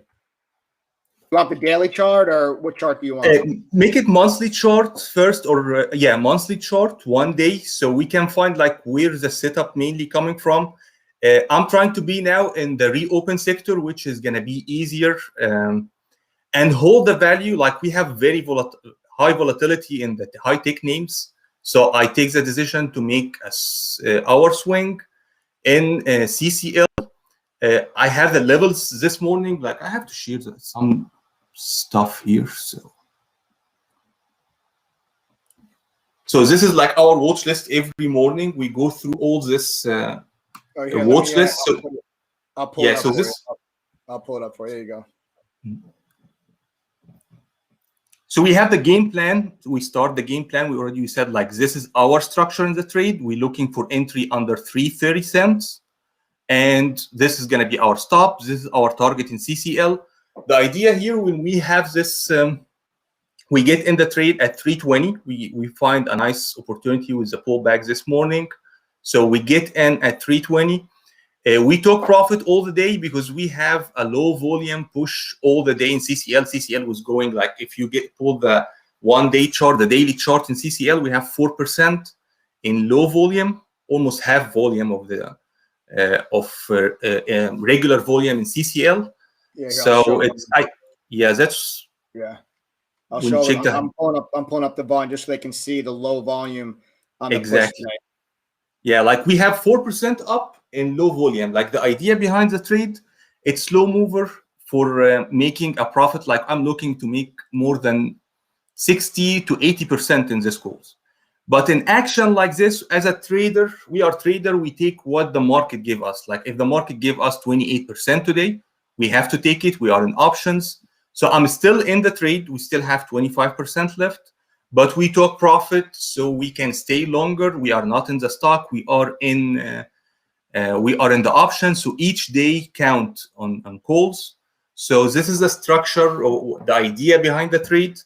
[SPEAKER 1] You want the daily chart, or what chart do you want?
[SPEAKER 3] Make it monthly chart first, or monthly chart 1 day, so we can find like where the setup mainly coming from. I'm trying to be now in the reopen sector, which is going to be easier, and hold the value. Like we have very high volatility in the high tech names, so I take the decision to make our swing in CCL. I have the levels this morning. Like I have to share some stuff here. So this is like our watch list. Every morning we go through all this watch list.
[SPEAKER 1] I'll pull it up for you. I'll pull it up for you. There you go.
[SPEAKER 3] So we have the game plan. We start the game plan. We said like this is our structure in the trade. We're looking for entry under 330 cents. And this is going to be our stop. This is our target in CCL. The idea here, when we have this, we get in the trade at 320. We find a nice opportunity with the pullback this morning. So we get in at 320. We took profit all the day because we have a low volume push all the day in CCL. CCL was going like, if you pull the 1 day chart, the daily chart in CCL, we have 4% in low volume, almost half volume of the regular volume in CCL.
[SPEAKER 1] Yeah,
[SPEAKER 3] so it's that's
[SPEAKER 1] I'll show them. I'm pulling up the volume just so they can see the low volume on the push today.
[SPEAKER 3] Yeah, like we have 4% up in low volume. Like the idea behind the trade, it's slow mover for making a profit. Like I'm looking to make more than 60 to 80% in this calls. But in action like this, as a trader, we take what the market give us. Like if the market give us 28% today, we have to take it. We are in options. So I'm still in the trade. We still have 25% left. but we took profit so we can stay longer. We are not in the stock. We are in the option. So each day count on calls. So this is the structure or the idea behind the trade.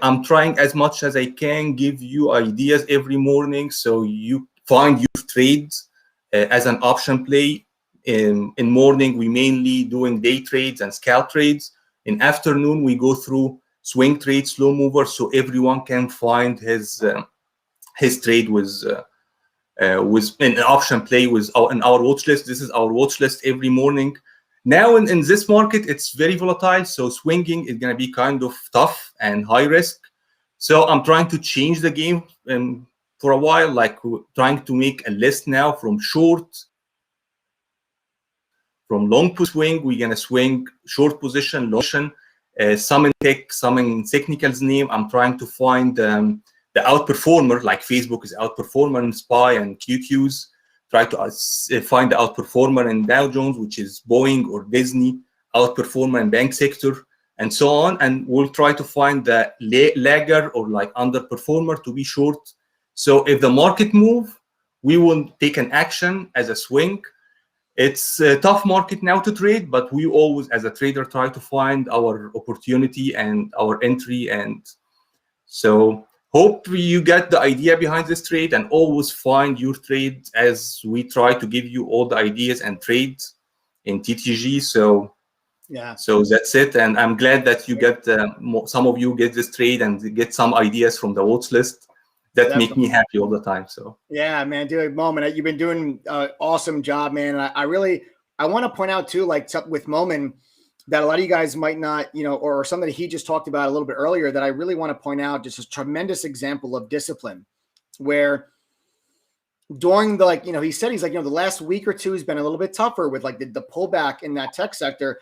[SPEAKER 3] I'm trying as much as I can give you ideas every morning so you find your trades as an option play. In morning, we mainly doing day trades and scalp trades. In afternoon, we go through swing trades, slow movers, so everyone can find his trade with an option play in our watch list. This is our watch list every morning. Now in this market, it's very volatile, so swinging is going to be kind of tough and high risk. So I'm trying to change the game for a while, like trying to make a list now from short, from long to swing. We're going to swing short position, long position, some in tech, some in technicals name. I'm trying to find the outperformer, like Facebook is outperformer in SPY and QQs. Try to find the outperformer in Dow Jones, which is Boeing or Disney, outperformer in bank sector, and so on. And we'll try to find the lagger or like underperformer to be short. So if the market move, we will take an action as a swing. It's a tough market now to trade, but we always, as a trader, try to find our opportunity and our entry. And so hope you get the idea behind this trade and always find your trade as we try to give you all the ideas and trades in TTG. So
[SPEAKER 1] yeah,
[SPEAKER 3] so that's it. And I'm glad that you get some of you get this trade and get some ideas from the watch list. That make me happy all the time. So
[SPEAKER 1] yeah, man, dude, Moment, you've been doing an awesome job, man. And I want to point out too, like with Moment, that a lot of you guys might not, or something that he just talked about a little bit earlier, that I really want to point out, just a tremendous example of discipline, where during the, he said, he's like, the last week or two has been a little bit tougher with like the pullback in that tech sector.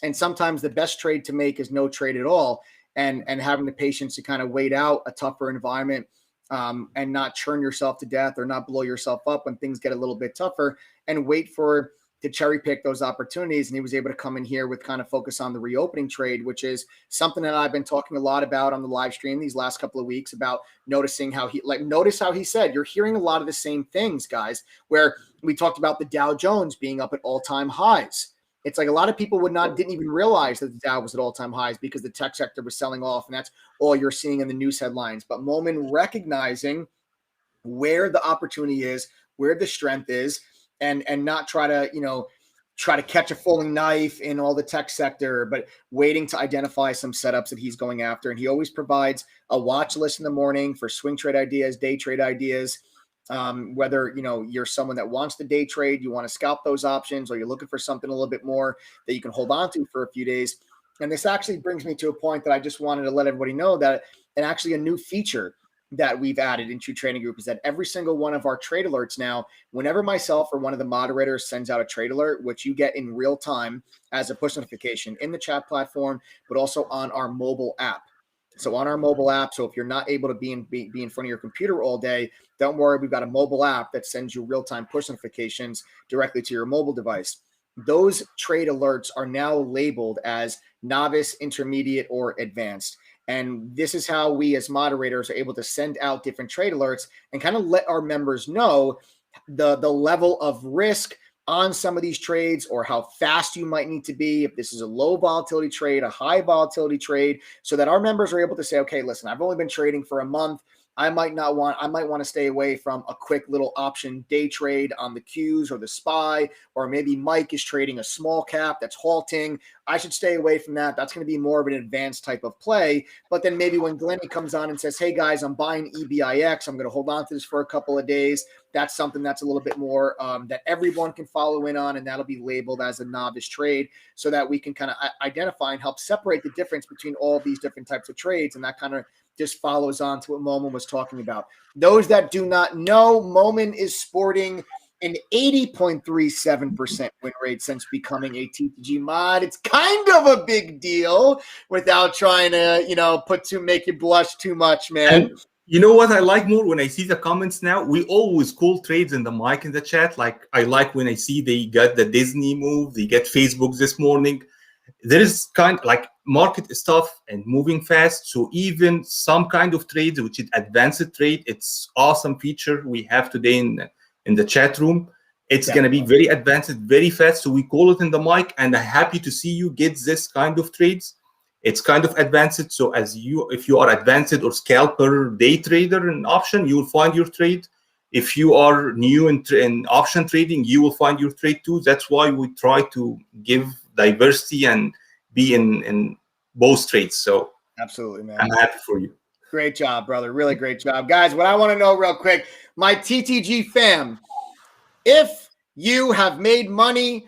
[SPEAKER 1] And sometimes the best trade to make is no trade at all. And having the patience to kind of wait out a tougher environment, and not churn yourself to death or not blow yourself up when things get a little bit tougher, and wait to cherry pick those opportunities. And he was able to come in here with kind of focus on the reopening trade, which is something that I've been talking a lot about on the live stream these last couple of weeks, about noticing how notice how he said, you're hearing a lot of the same things, guys, where we talked about the Dow Jones being up at all-time highs. It's like a lot of people didn't even realize that the Dow was at all-time highs because the tech sector was selling off, and that's all you're seeing in the news headlines. But Moment recognizing where the opportunity is, where the strength is, and not try to catch a falling knife in all the tech sector, but waiting to identify some setups that he's going after. And he always provides a watch list in the morning for swing trade ideas, day trade ideas. Whether you're someone that wants to day trade, you want to scalp those options, or you're looking for something a little bit more that you can hold on to for a few days. And this actually brings me to a point that I just wanted to let everybody know, that, and actually a new feature that we've added into Trading Group, is that every single one of our trade alerts now, whenever myself or one of the moderators sends out a trade alert, which you get in real time as a push notification in the chat platform, but also on our mobile app. So on our mobile app, so if you're not able to be in front of your computer all day, don't worry, we've got a mobile app that sends you real-time push notifications directly to your mobile device. Those trade alerts are now labeled as novice, intermediate, or advanced. And this is how we as moderators are able to send out different trade alerts and kind of let our members know the level of risk on some of these trades, or how fast you might need to be, if this is a low volatility trade, a high volatility trade, so that our members are able to say, okay, listen, I've only been trading for a month. I might want to stay away from a quick little option day trade on the Qs or the SPY, or maybe Mike is trading a small cap that's halting. I should stay away from that. That's going to be more of an advanced type of play. But then maybe when Glenny comes on and says, hey guys, I'm buying EBIX, I'm going to hold on to this for a couple of days, that's something that's a little bit more that everyone can follow in on, and that'll be labeled as a novice trade, so that we can kind of identify and help separate the difference between all these different types of trades. And that kind of just follows on to what Moment was talking about. Those that do not know, Moment is sporting an 80.37% win rate since becoming a TTG mod. It's kind of a big deal, without trying to, make you blush too much, man.
[SPEAKER 3] And you know what I like more? When I see the comments now, we always call trades in the mic in the chat. Like, I like when I see they got the Disney move, they get Facebook this morning. there is kind like market stuff and moving fast. So even some kind of trades, which is advanced trade, it's awesome feature we have today in the chat room. It's going to be very advanced, very fast. So we call it in the mic, and I'm happy to see you get this kind of trades. It's kind of advanced. So if you are advanced or scalper, day trader in option, you will find your trade. If you are new in option trading, you will find your trade too. That's why we try to give diversity and be in both trades. So
[SPEAKER 1] absolutely, man.
[SPEAKER 3] I'm happy for you.
[SPEAKER 1] Great job, brother. Really great job. Guys, what I want to know real quick, my TTG fam, if you have made money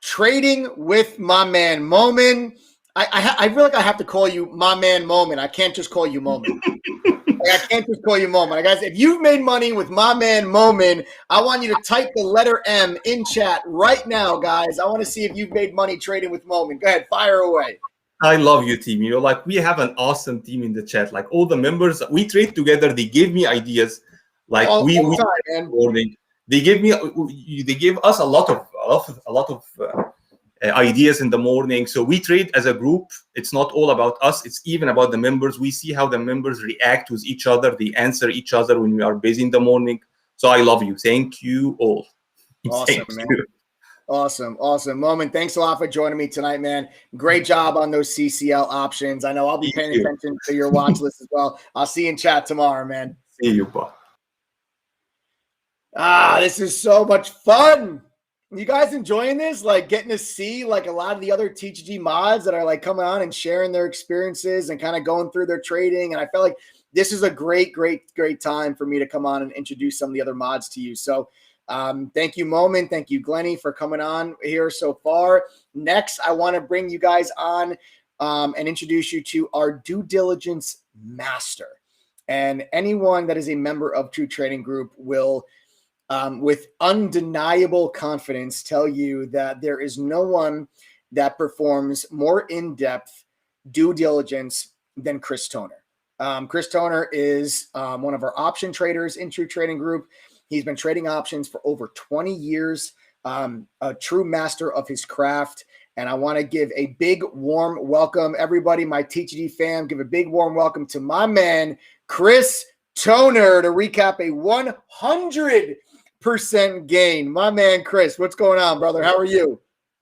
[SPEAKER 1] trading with my man Momin, I feel like I have to call you my man Momin. I can't just call you Momin. I can't just call you Momin. Guys, if you've made money with my man Momin, I want you to type the letter M in chat right now, guys. I want to see if you've made money trading with Momin. Go ahead, fire away. I
[SPEAKER 3] love you, team. You know, like we have an awesome team in the chat. Like all the members, we trade together. They give me ideas. Like they give us a lot of ideas in the morning. So we trade as a group. It's not all about us. It's even about the members. We see how the members react with each other. They answer each other when we are busy in the morning. So I love you. Thank you all.
[SPEAKER 1] Awesome, man. Awesome. Momin, thanks a lot for joining me tonight, man. Great job on those CCL options. I know I'll be paying attention to your watch list as well. I'll see you in chat tomorrow, man.
[SPEAKER 3] See you, bud.
[SPEAKER 1] This is so much fun. You guys enjoying this? Like getting to see like a lot of the other TTG mods that are like coming on and sharing their experiences and kind of going through their trading. And I felt like this is a great time for me to come on and introduce some of the other mods to you. So thank you, Momin. Thank you, Glenny, for coming on here so far. Next, I want to bring you guys on and introduce you to our due diligence master. And anyone that is a member of True Trading Group will with undeniable confidence tell you that there is no one that performs more in-depth due diligence than Chris Toner. Chris Toner is one of our option traders in True Trading Group. He's been trading options for over 20 years, a true master of his craft. And I want to give a big warm welcome, everybody, my TTG fam, give a big warm welcome to my man, Chris Toner, to recap a 100% gain. My man, Chris, what's going on, brother? How are you?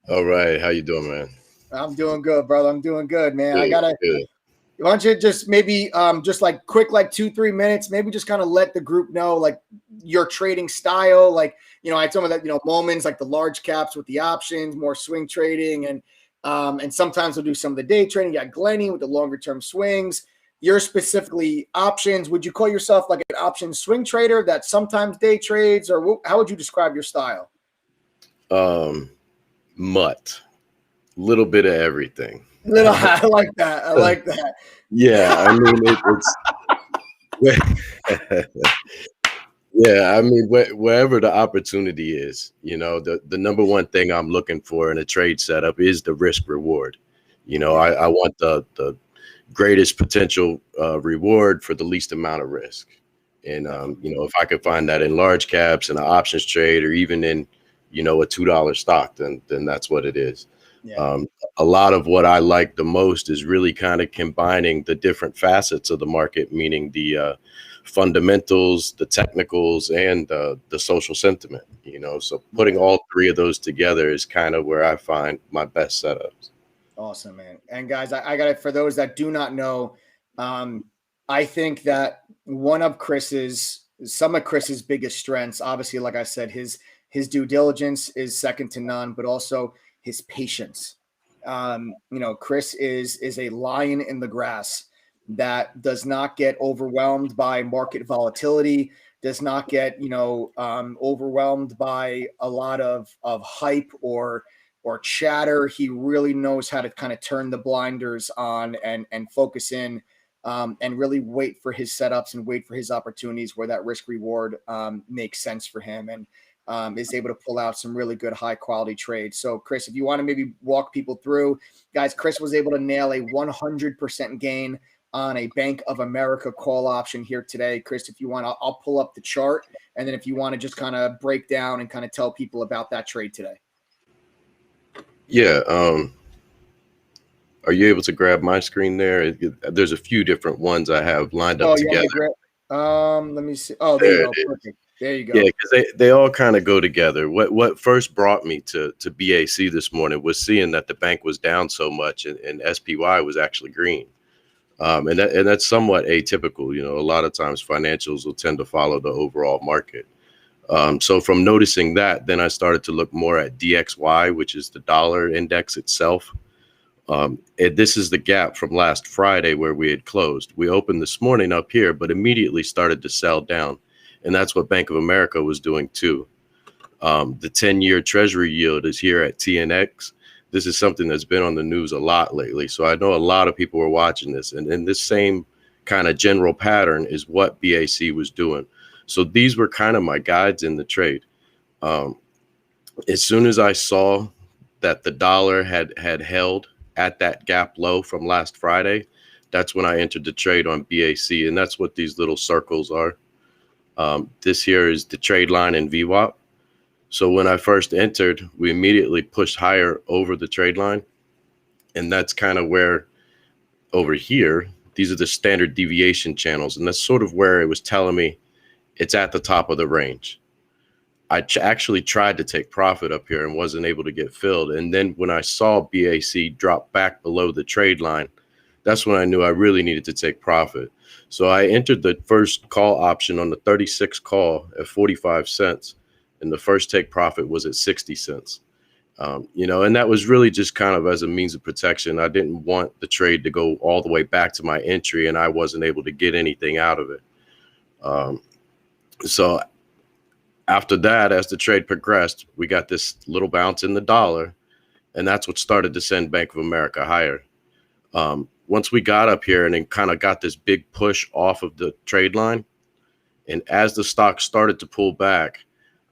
[SPEAKER 4] All right. How you doing, man?
[SPEAKER 1] I'm doing good, brother. I'm doing good, man. Good. Why don't you just maybe just like quick, like 2-3 minutes, maybe just kind of let the group know like your trading style. Like, you know, I had some of that, moments like the large caps with the options, more swing trading. And sometimes we'll do some of the day trading. You got Glenny with the longer term swings. You're specifically options. Would you call yourself like an option swing trader that sometimes day trades, or how would you describe your style?
[SPEAKER 4] Mutt. Little bit of everything.
[SPEAKER 1] I like that. I like that.
[SPEAKER 4] Yeah, I mean yeah, I mean wherever the opportunity is, the number one thing I'm looking for in a trade setup is the risk reward. I want the greatest potential reward for the least amount of risk. And if I could find that in large caps and an options trade, or even in a $2 stock, then that's what it is. Yeah. A lot of what I like the most is really kind of combining the different facets of the market, meaning the fundamentals, the technicals, and the social sentiment. So putting all three of those together is kind of where I find my best setups.
[SPEAKER 1] Awesome, man. And guys, I got it for those that do not know. I think that some of Chris's biggest strengths, obviously, like I said, his due diligence is second to none, but also his patience. Chris is a lion in the grass that does not get overwhelmed by market volatility, does not get, overwhelmed by a lot of hype or chatter. He really knows how to kind of turn the blinders on and focus in and really wait for his setups and wait for his opportunities where that risk reward makes sense for him. And is able to pull out some really good high quality trades. So Chris, if you want to maybe walk people through, guys, Chris was able to nail a 100% gain on a Bank of America call option here today. Chris, if you want, I'll pull up the chart. And then if you want to just kind of break down and kind of tell people about that trade today.
[SPEAKER 4] Yeah. Are you able to grab my screen there? There's a few different ones I have lined up together.
[SPEAKER 1] Let me see. Oh, there you go. Perfect. There you go.
[SPEAKER 4] Yeah, because they all kind of go together. What first brought me to BAC this morning was seeing that the bank was down so much and SPY was actually green. And that's somewhat atypical. You know, a lot of times financials will tend to follow the overall market. So from noticing that, then I started to look more at DXY, which is the dollar index itself. And this is the gap from last Friday where we had closed. We opened this morning up here, but immediately started to sell down. And that's what Bank of America was doing too. The 10-year treasury yield is here at TNX. This is something that's been on the news a lot lately. So I know a lot of people were watching this. And this same kind of general pattern is what BAC was doing. So these were kind of my guides in the trade. As soon as I saw that the dollar had held at that gap low from last Friday, that's when I entered the trade on BAC. And that's what these little circles are. This here is the trade line in VWAP. So when I first entered, we immediately pushed higher over the trade line. And that's kind of where over here, these are the standard deviation channels. And that's sort of where it was telling me it's at the top of the range. I actually tried to take profit up here and wasn't able to get filled. And then when I saw BAC drop back below the trade line, that's when I knew I really needed to take profit. So I entered the first call option on the 36 call at 45 cents. And the first take profit was at 60 cents. You know, and that was really just kind of as a means of protection. I didn't want the trade to go all the way back to my entry and I wasn't able to get anything out of it. So after that, as the trade progressed, we got this little bounce in the dollar, and that's what started to send Bank of America higher. Once we got up here and then kind of got this big push off of the trade line, and as the stock started to pull back,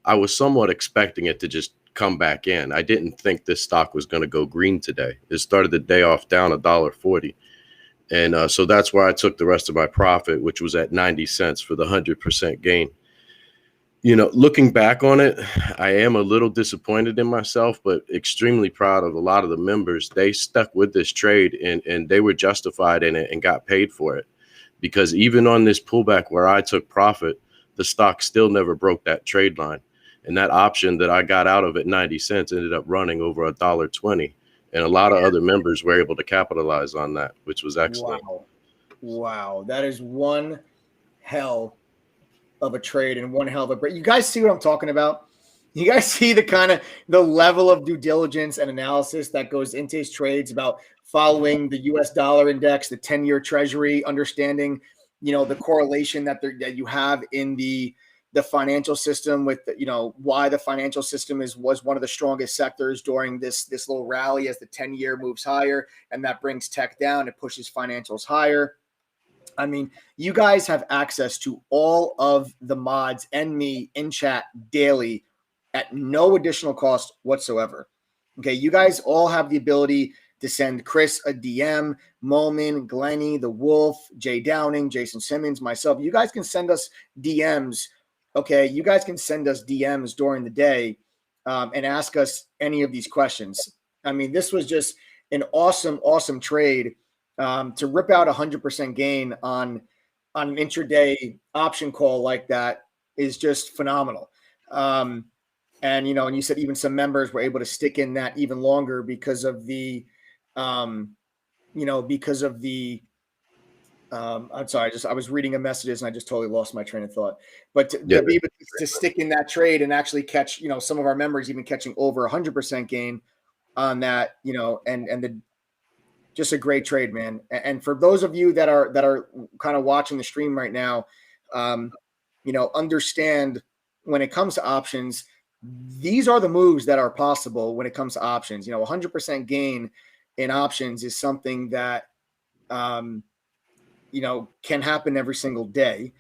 [SPEAKER 4] I was somewhat expecting it to just come back in. I didn't think this stock was going to go green today. It started the day off down $1.40. And so that's where I took the rest of my profit, which was at 90 cents for the 100% gain. You know, looking back on it, I am a little disappointed in myself, but extremely proud of a lot of the members. They stuck with this trade and they were justified in it and got paid for it. Because even on this pullback where I took profit, the stock still never broke that trade line. And that option that I got out of at 90 cents ended up running over $1.20. And a lot of other members were able to capitalize on that, which was excellent.
[SPEAKER 1] Wow. That is one hell of a trade and one hell of a break. You guys see what I'm talking about? You guys see the level of due diligence and analysis that goes into his trades about following the US dollar index, the 10-year treasury, understanding, you know, the correlation that you have in the financial system with, you know, why the financial system was one of the strongest sectors during this little rally as the 10-year moves higher, and that brings tech down. It pushes financials higher. I mean, you guys have access to all of the mods and me in chat daily at no additional cost whatsoever. Okay, you guys all have the ability to send Chris a DM, Momin, Glenny, The Wolf, Jay Downing, Jason Simmons, myself. You guys can send us DMs. Okay, you guys can send us DMs during the day and ask us any of these questions. I mean, this was just an awesome trade to rip out 100% gain on an intraday option call like that is just phenomenal. And, you know, and you said even some members were able to stick in that even longer because of the, I'm sorry, I was reading a messages and I just totally lost my train of thought. But to be able to stick in that trade and actually catch, you know, some of our members even catching over 100% gain on that, you know, and just a great trade, man. And for those of you that are kind of watching the stream right now, you know, understand when it comes to options, these are the moves that are possible when it comes to options. You know, 100% gain in options is something that, you know, can happen every single day.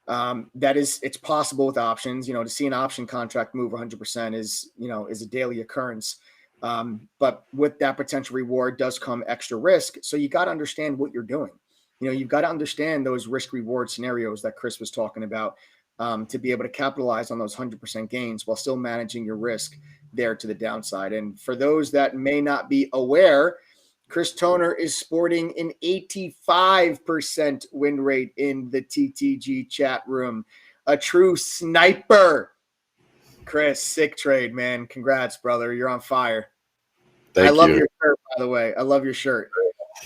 [SPEAKER 1] It's possible with options. You know, to see an option contract move 100% is a daily occurrence. But with that potential reward does come extra risk. So you got to understand what you're doing. You know, you've got to understand those risk reward scenarios that Chris was talking about to be able to capitalize on those 100% gains while still managing your risk there to the downside. And for those that may not be aware Chris Toner is sporting an 85% win rate in the TTG chat room. A true sniper. Chris, sick trade, man. Congrats, brother. You're on fire.
[SPEAKER 4] Thank
[SPEAKER 1] I love
[SPEAKER 4] you.
[SPEAKER 1] your shirt, by the way. I love your shirt.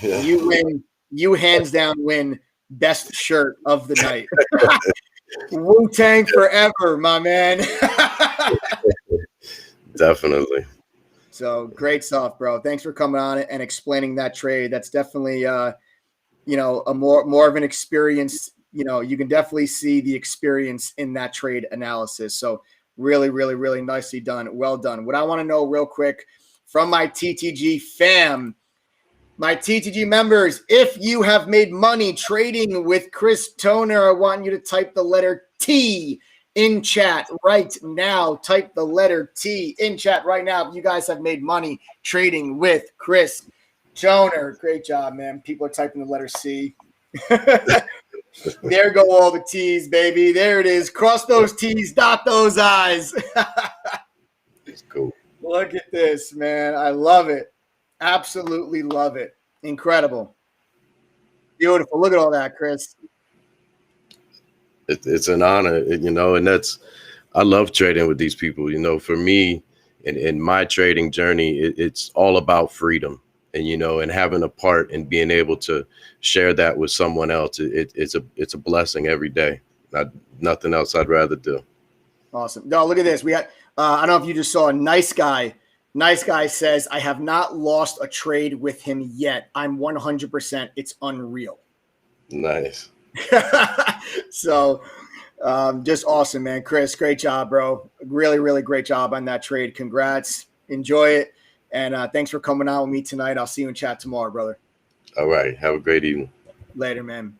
[SPEAKER 4] Yeah.
[SPEAKER 1] You win. You hands down win best shirt of the night. Wu-Tang forever, my man.
[SPEAKER 4] Definitely.
[SPEAKER 1] So great stuff, bro. Thanks for coming on and explaining that trade. That's definitely, a more of an experience. You can definitely see the experience in that trade analysis. So really, really, really nicely done. Well done. What I want to know real quick from my TTG fam, my TTG members, if you have made money trading with Chris Toner, I want you to type the letter T in chat right now. Type the letter T in chat right now if you guys have made money trading with Chris Toner. Great job, man. People are typing the letter C. There go all the T's, baby. There it is. Cross those T's, dot those I's.
[SPEAKER 4] It's cool.
[SPEAKER 1] Look at this, man. I love it. Absolutely love it. Incredible. Beautiful. Look at all that, Chris.
[SPEAKER 4] It's an honor, and I love trading with these people. For me, in my trading journey, it's all about freedom, and having a part and being able to share that with someone else. It's a blessing every day. Nothing else I'd rather do.
[SPEAKER 1] Awesome. No, look at this. We got. I don't know if you just saw a nice guy. Nice guy says, I have not lost a trade with him yet. I'm 100%. It's unreal.
[SPEAKER 4] Nice.
[SPEAKER 1] So just awesome, man. Chris, great job, bro. Really, really great job on that trade. Congrats. Enjoy it. And thanks for coming on with me tonight. I'll see you in chat tomorrow, brother.
[SPEAKER 4] All right. Have a great evening.
[SPEAKER 1] Later, man.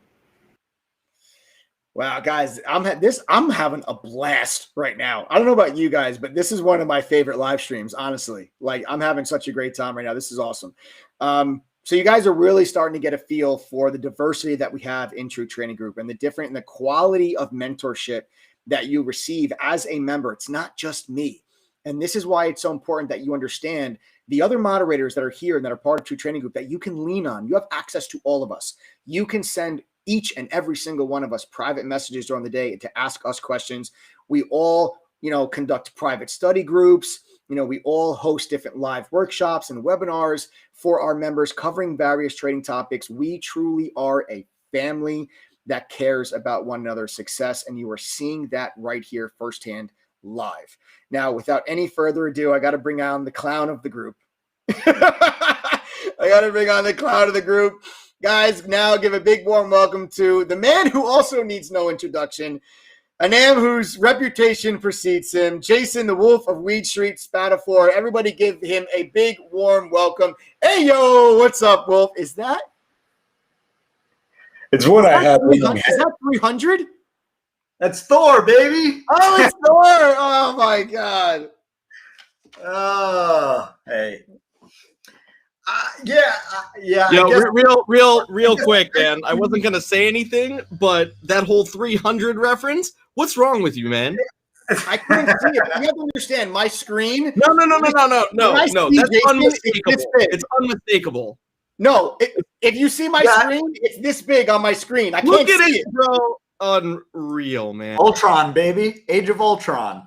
[SPEAKER 1] Wow, guys, I'm having a blast right now. I don't know about you guys, but this is one of my favorite live streams, honestly. Like, I'm having such a great time right now. This is awesome. So you guys are really starting to get a feel for the diversity that we have in True Training Group and the quality of mentorship that you receive as a member. It's not just me. And this is why it's so important that you understand the other moderators that are here and that are part of True Training Group that you can lean on. You have access to all of us. You can send each and every single one of us private messages during the day to ask us questions. We all, conduct private study groups. We all host different live workshops and webinars for our members covering various trading topics. We truly are a family that cares about one another's success. And you are seeing that right here firsthand live. Now, without any further ado, I got to bring on the clown of the group. Guys, now give a big warm welcome to the man who also needs no introduction, a name whose reputation precedes him, Jason, the Wolf of Weed Street, Spatafor. Everybody give him a big warm welcome. Hey, yo, what's up, Wolf? Is that?
[SPEAKER 5] It's what I have.
[SPEAKER 1] Is that 300?
[SPEAKER 5] That's Thor, baby.
[SPEAKER 1] Oh, it's Thor. Oh, my God.
[SPEAKER 5] Oh, hey.
[SPEAKER 6] Yo, real quick, man. I wasn't gonna say anything, but that whole 300 reference. What's wrong with you, man?
[SPEAKER 1] I couldn't see it. You have to understand my screen.
[SPEAKER 6] No. That's unmistakable. It's unmistakable.
[SPEAKER 1] No, if you see my screen, it's this big on my screen. I can't see it,
[SPEAKER 6] bro. Unreal, man.
[SPEAKER 5] Ultron, baby. Age of Ultron.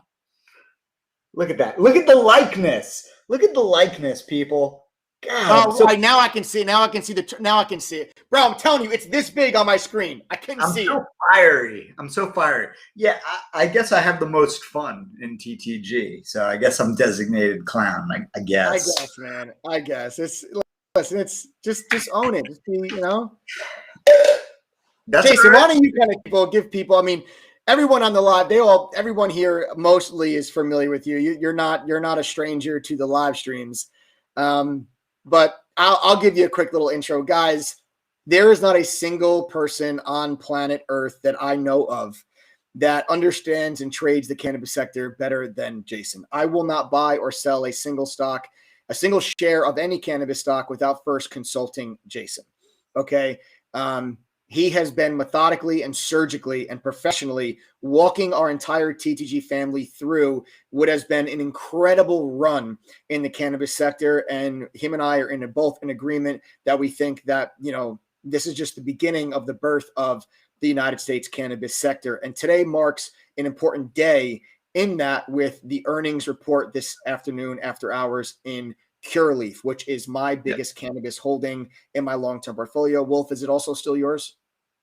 [SPEAKER 5] Look at that. Look at the likeness. Look at the likeness, people. God,
[SPEAKER 1] right, now I can see. Now I can see it, bro. I'm telling you, it's this big on my screen. I couldn't see it.
[SPEAKER 5] I'm so fiery. Yeah, I guess I have the most fun in TTG, so I guess I'm designated clown. I guess.
[SPEAKER 1] I guess, man. I guess it's just own it. Just be,
[SPEAKER 5] That's
[SPEAKER 1] Jason, why don't you kind of give people? I mean, everyone on the live, everyone here mostly is familiar with you. You're not a stranger to the live streams. But I'll give you a quick little intro. Guys, there is not a single person on planet Earth that I know of that understands and trades the cannabis sector better than Jason. I will not buy or sell a single share of any cannabis stock without first consulting Jason. Okay. He has been methodically and surgically and professionally walking our entire TTG family through what has been an incredible run in the cannabis sector. And him and I are both in agreement that we think that, this is just the beginning of the birth of the United States cannabis sector. And today marks an important day in that, with the earnings report this afternoon after hours in Cureleaf, which is my biggest cannabis holding in my long-term portfolio. Wolf, is it also still yours?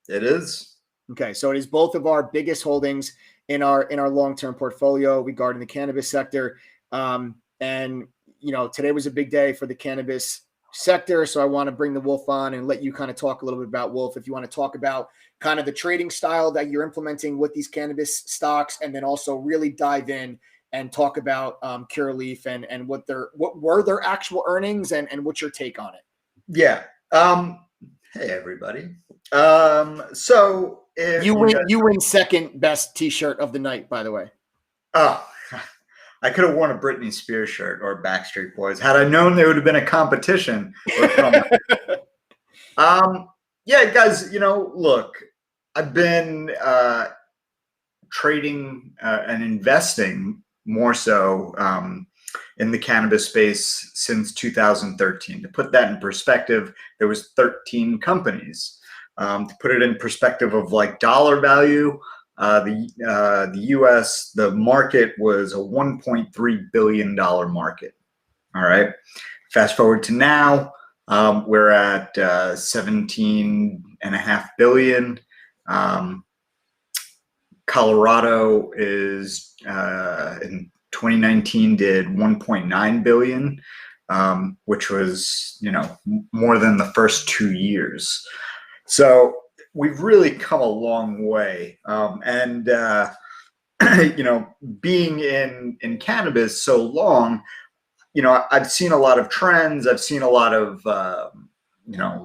[SPEAKER 5] It is.
[SPEAKER 1] Okay, so it is both of our biggest holdings in our long-term portfolio regarding the cannabis sector. And today was a big day for the cannabis sector, so I want to bring the Wolf on and let you kind of talk a little bit about, Wolf, if you want to talk about kind of the trading style that you're implementing with these cannabis stocks, and then also really dive in and talk about Cureleaf and what were their actual earnings and what's your take on it?
[SPEAKER 5] Yeah. Hey everybody. So if
[SPEAKER 1] you win second best T-shirt of the night, by the way.
[SPEAKER 5] Oh, I could have worn a Britney Spears shirt or Backstreet Boys had I known there would have been a competition. Yeah, guys. Look, I've been trading and investing more so in the cannabis space since 2013. To put that in perspective, there was 13 companies. To put it in perspective of like dollar value, the U.S. the market was a $1.3 billion market. All right. Fast forward to now, we're at 17.5 billion. Colorado is in 2019 did 1.9 billion, which was more than the first 2 years. So we've really come a long way. Being in cannabis so long, I've seen a lot of trends. I've seen a lot of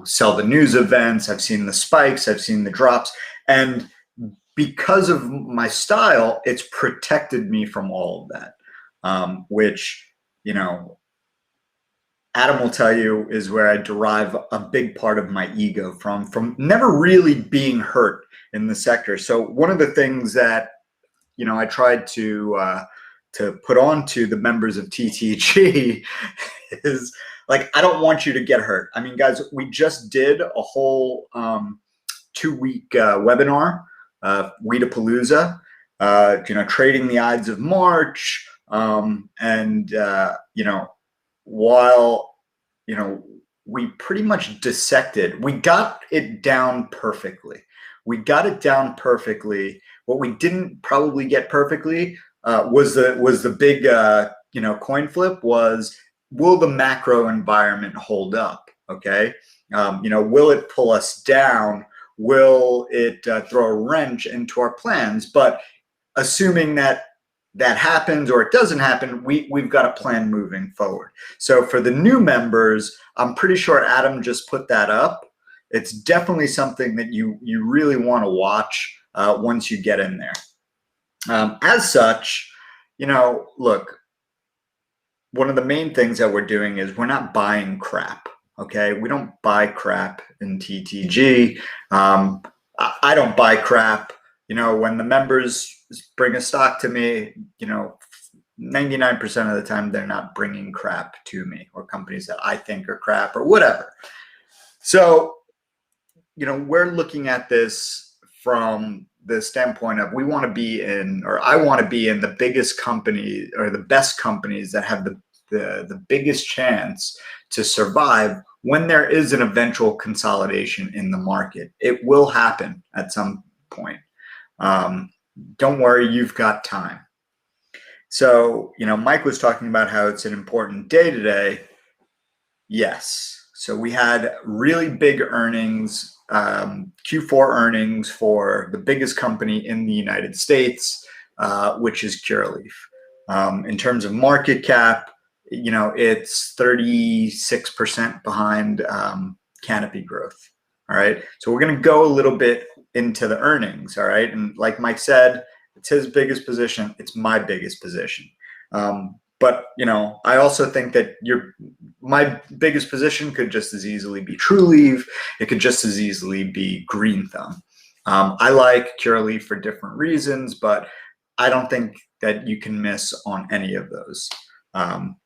[SPEAKER 5] sell the news events. I've seen the spikes. I've seen the drops, and because of my style, it's protected me from all of that, which, Adam will tell you is where I derive a big part of my ego from never really being hurt in the sector. So one of the things that, I tried to put on to the members of TTG is like, I don't want you to get hurt. I mean, guys, we just did a whole 2-week webinar, Weedapalooza, trading the Ides of March. While, we pretty much dissected, we got it down perfectly. What we didn't probably get perfectly was the big, coin flip was, will the macro environment hold up? Okay. Will it pull us down? Will it throw a wrench into our plans? But assuming that happens or it doesn't happen, we've got a plan moving forward. So for the new members, I'm pretty sure Adam just put that up. It's definitely something that you really want to watch once you get in there. As such, look, one of the main things that we're doing is we're not buying crap. Okay, we don't buy crap in TTG. I don't buy crap. When the members bring a stock to me, 99% of the time they're not bringing crap to me, or companies that I think are crap or whatever. So, we're looking at this from the standpoint of I want to be in the biggest company or the best companies that have the biggest chance to survive when there is an eventual consolidation in the market. It will happen at some point. Don't worry, you've got time. So, Mike was talking about how it's an important day today. Yes. So we had really big earnings, Q4 earnings for the biggest company in the United States, which is Cureleaf. In terms of market cap, it's 36% behind Canopy Growth. All right. So we're going to go a little bit into the earnings. All right. And like Mike said, it's his biggest position. It's my biggest position. But, you know, I also think that my biggest position could just as easily be Trueleaf. It could just as easily be Green Thumb. I like Curaleaf for different reasons, but I don't think that you can miss on any of those.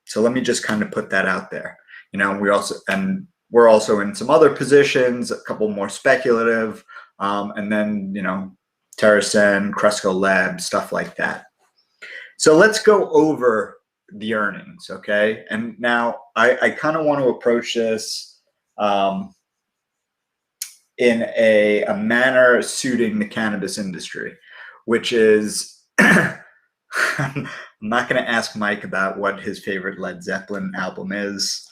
[SPEAKER 5] So let me just kind of put that out there. You know, we're also in some other positions, a couple more speculative, and then, you know, TerraSen, Cresco Lab, stuff like that. So let's go over the earnings, okay? And now I kind of want to approach this in a manner suiting the cannabis industry, which is I'm not going to ask Mike about what his favorite Led Zeppelin album is.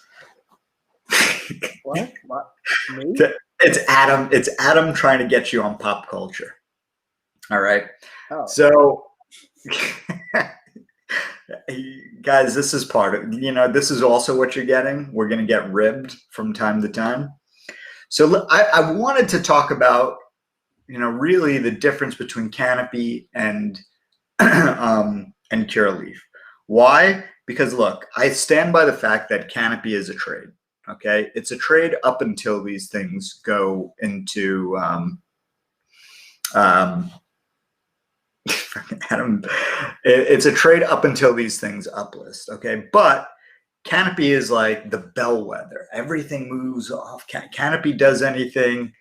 [SPEAKER 1] What? Me?
[SPEAKER 5] It's Adam. It's Adam trying to get you on pop culture. All right.
[SPEAKER 1] Oh.
[SPEAKER 5] So, guys, this is part of, you know, this is also what you're getting. We're going to get ribbed from time to time. So I wanted to talk about, you know, really the difference between Canopy and Curaleaf. Why? Because look, I stand by the fact that Canopy is a trade. Okay, it's a trade up until these things go into Adam. It's a trade up until these things uplist. Okay, but Canopy is like the bellwether. Everything moves off. Canopy does anything,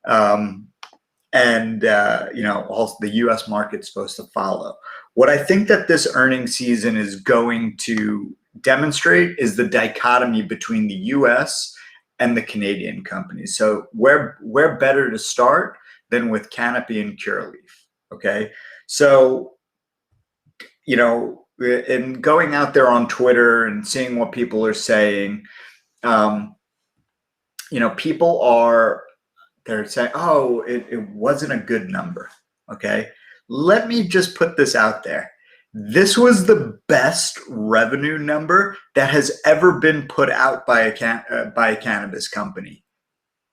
[SPEAKER 5] and you know, also the U.S. market's supposed to follow. What I think that this earnings season is going to demonstrate is the dichotomy between the U.S. and the Canadian companies. So we're better to start than with Canopy and Curaleaf. Okay, so you know, in going out there on Twitter and seeing what people are saying, you know, they're saying, oh, it wasn't a good number. Okay, let me just put this out there. This was the best revenue number that has ever been put out by a cannabis company.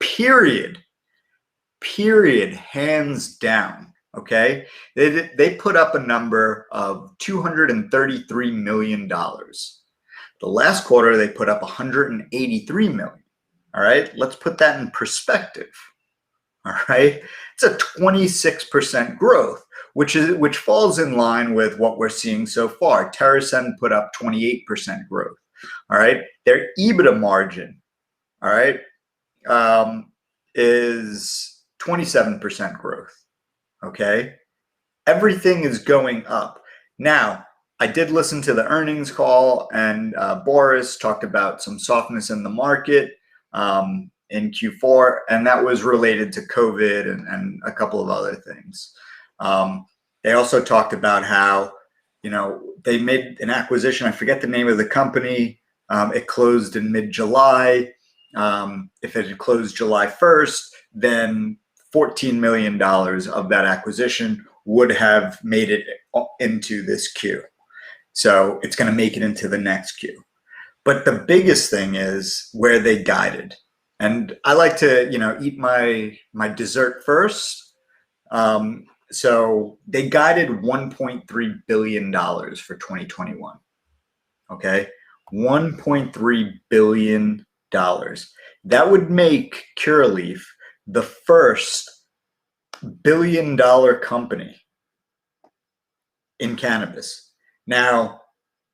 [SPEAKER 5] Period. Hands down. Okay, they put up a number of $233 million. The last quarter they put up 183 million. All right, let's put that in perspective. All right, it's a 26% growth, which falls in line with what we're seeing so far. TerraSen put up 28% growth. All right, their EBITDA margin, all right, is 27% growth. Okay, everything is going up. Now, I did listen to the earnings call, and Boris talked about some softness in the market in Q4, and that was related to COVID and a couple of other things. They also talked about how, you know, they made an acquisition. I forget the name of the company. It closed in mid-July. If it had closed July 1st, then $14 million of that acquisition would have made it into this queue. So it's going to make it into the next queue. But the biggest thing is where they guided. And I like to, you know, eat my dessert first. So they guided $1.3 billion for 2021. Okay, $1.3 billion. That would make Curaleaf the first billion-dollar company in cannabis. Now,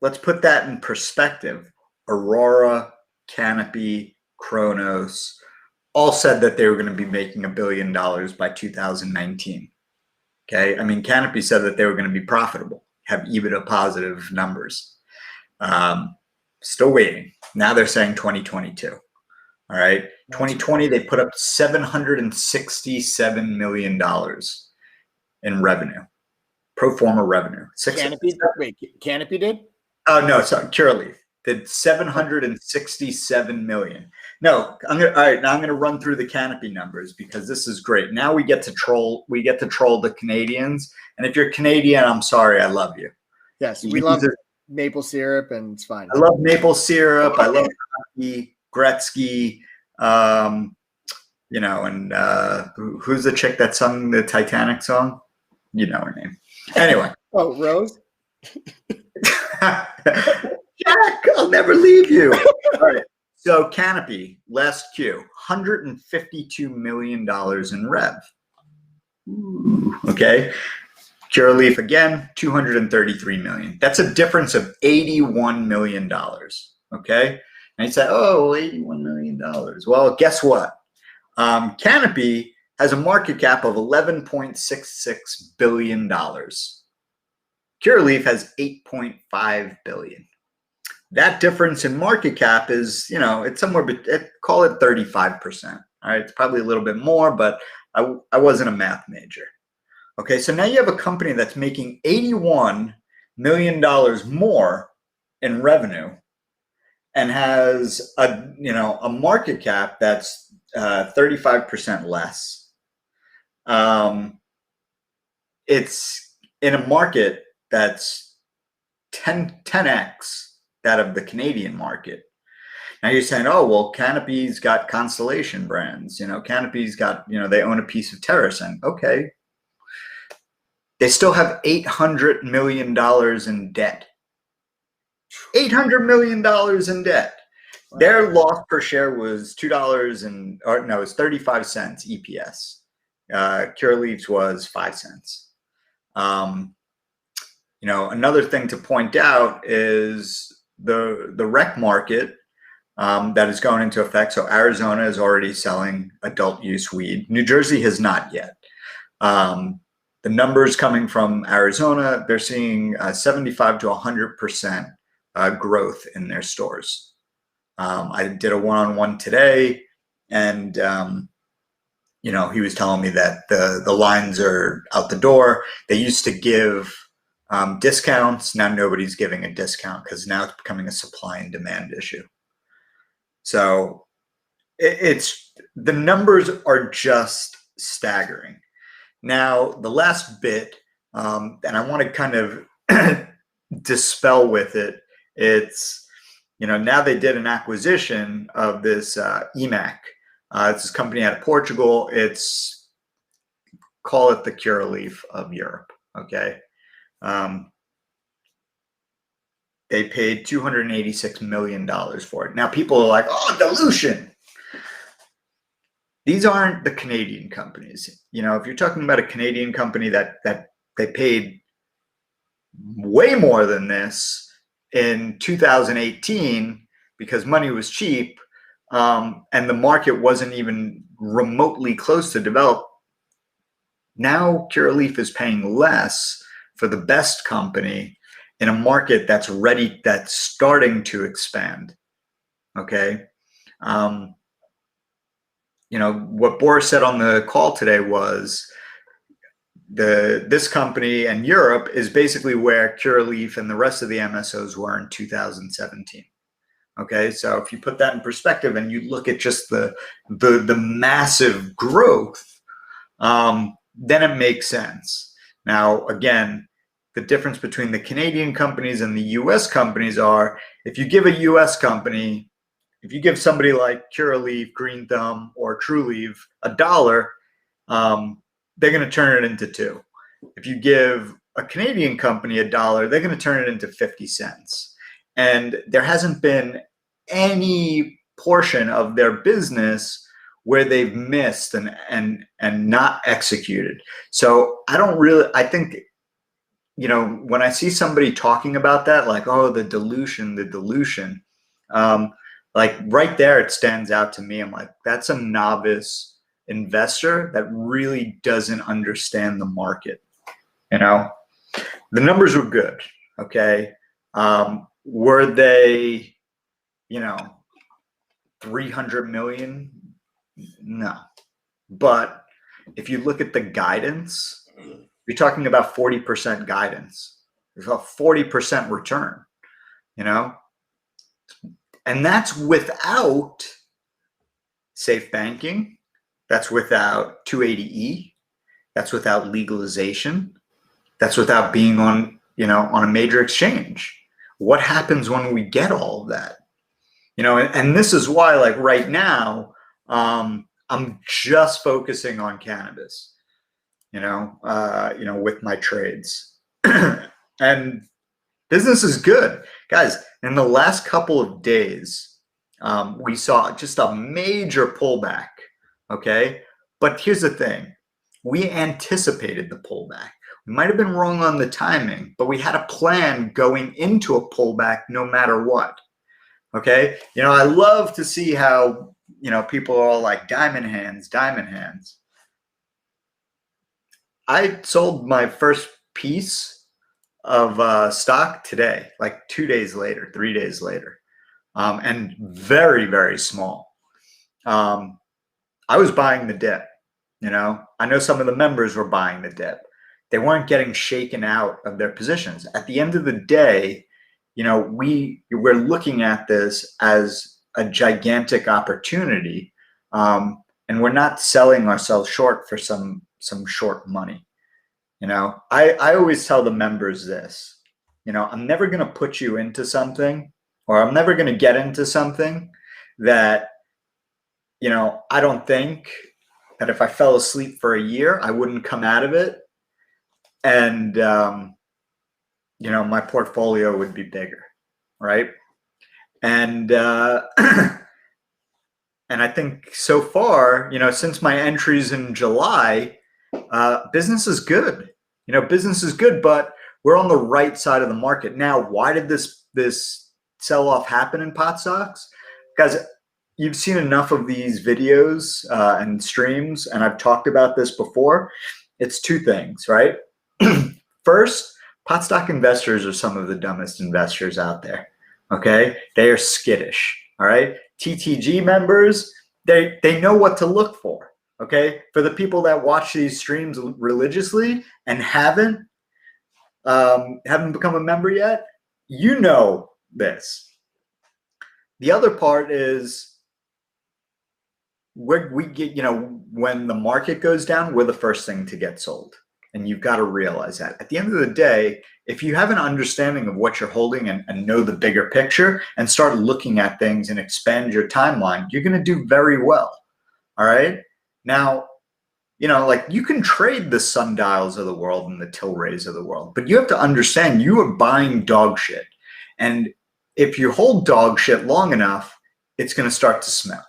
[SPEAKER 5] let's put that in perspective. Aurora, Canopy, Kronos all said that they were going to be making $1 billion by 2019. Okay, I mean, Canopy said that they were going to be profitable, have EBITDA positive numbers. Still waiting. Now they're saying 2022. All right, 2020 they put up $767 million in revenue, pro forma revenue.
[SPEAKER 1] Canopy did?
[SPEAKER 5] Oh no, sorry, Curaleaf did 767 million. No, all right, now I'm gonna run through the Canopy numbers because this is great. Now we get to troll the Canadians. And if you're Canadian, I'm sorry, I love you.
[SPEAKER 1] Yes, we love maple syrup and it's fine.
[SPEAKER 5] I love maple syrup, I love hockey, Gretzky, you know, and who's the chick that sung the Titanic song? You know her name. Anyway.
[SPEAKER 1] Oh, Rose?
[SPEAKER 5] Jack, I'll never leave you. All right. So Canopy, last Q, $152 million in rev. Ooh, okay. Curaleaf again, 233 million. That's a difference of $81 million. Okay. And you say, oh, $81 million. Well, guess what? Canopy has a market cap of $11.66 billion. Curaleaf has $8.5 billion. That difference in market cap is, it's somewhere, call it 35%. All right. It's probably a little bit more, but I wasn't a math major. Okay. So now you have a company that's making $81 million more in revenue and has a market cap that's 35% less. It's in a market that's 10x that of the Canadian market. Now you're saying, oh, well, Canopy's got Constellation Brands. Canopy's got, they own a piece of TerraSyn. Okay. They still have $800 million in debt. $800 million in debt. Wow. Their loss per share was it's 35 cents EPS. Curaleaf's was 5 cents. Another thing to point out is the rec market that is going into effect. So Arizona is already selling adult use weed. New Jersey has not yet. The numbers coming from Arizona, they're seeing 75 to 100% growth in their stores. I did a one-on-one today, and he was telling me that the lines are out the door. They used to give discounts. Now nobody's giving a discount because now it's becoming a supply and demand issue. So the numbers are just staggering. Now, the last bit, and I want to kind of dispel with it, it's, now they did an acquisition of this EBIX. It's this company out of Portugal. Call it the Curaleaf of Europe, okay? They paid $286 million for it. Now, people are like, oh, dilution. These aren't the Canadian companies. If you're talking about a Canadian company that they paid way more than this in 2018 because money was cheap, and the market wasn't even remotely close to develop, now Curaleaf is paying less for the best company in a market that's starting to expand. Okay. What Boris said on the call today was this company and Europe is basically where Curaleaf and the rest of the MSOs were in 2017. Okay, so if you put that in perspective and you look at just the massive growth, then it makes sense. Now, again, the difference between the Canadian companies and the U.S. companies are, if you give a U.S. company, if you give somebody like Curaleaf, Green Thumb, or Trulieve $1, they're going to turn it into $2. If you give a Canadian company $1, they're going to turn it into 50 cents. And there hasn't been any portion of their business where they've missed and not executed. So I think, when I see somebody talking about that, like, oh, the dilution, like right there, it stands out to me. I'm like, that's a novice investor that really doesn't understand the market. The numbers were good. Okay. Were they, 300 million? No. But if you look at the guidance, you're talking about 40% guidance. There's a 40% return, and that's without safe banking. That's without 280E. That's without legalization. That's without being on a major exchange. What happens when we get all of that? And this is why, like right now, I'm just focusing on cannabis, with my trades. And Business is good. Guys, in the last couple of days, we saw just a major pullback, okay? But here's the thing. We anticipated the pullback. We might have been wrong on the timing, but we had a plan going into a pullback no matter what, okay? You know, I love to see how, you know, people are all like diamond hands, diamond hands. I sold my first piece of stock today, like 2 days later, 3 days later, and very, very small. I was buying the dip, you know. I know some of the members were buying the dip. They weren't getting shaken out of their positions. At the end of the day, you know, we're looking at this as a gigantic opportunity, and we're not selling ourselves short for some short money. You know, I always tell the members this, you know, I'm never going to put you into something, or I'm never going to get into something that, you know, I don't think that if I fell asleep for a year, I wouldn't come out of it. And, you know, my portfolio would be bigger. Right. And, and I think so far, you know, since my entries in July, business is good. You know, business is good, but we're on the right side of the market. Now, why did this sell-off happen in pot stocks? Guys, you've seen enough of these videos and streams, and I've talked about this before. It's two things, right? First, pot stock investors are some of the dumbest investors out there, okay? They are skittish, all right? TTG members, they know what to look for. Okay, for the people that watch these streams religiously and haven't become a member yet, you know this. The other part is we get, you know, when the market goes down, we're the first thing to get sold. And you've got to realize that. At the end of the day, if you have an understanding of what you're holding and know the bigger picture and start looking at things and expand your timeline, you're going to do very well. All right. Now, you know, like you can trade the sundials of the world and the Tilrays of the world, but you have to understand you are buying dog shit. And if you hold dog shit long enough, it's going to start to smell.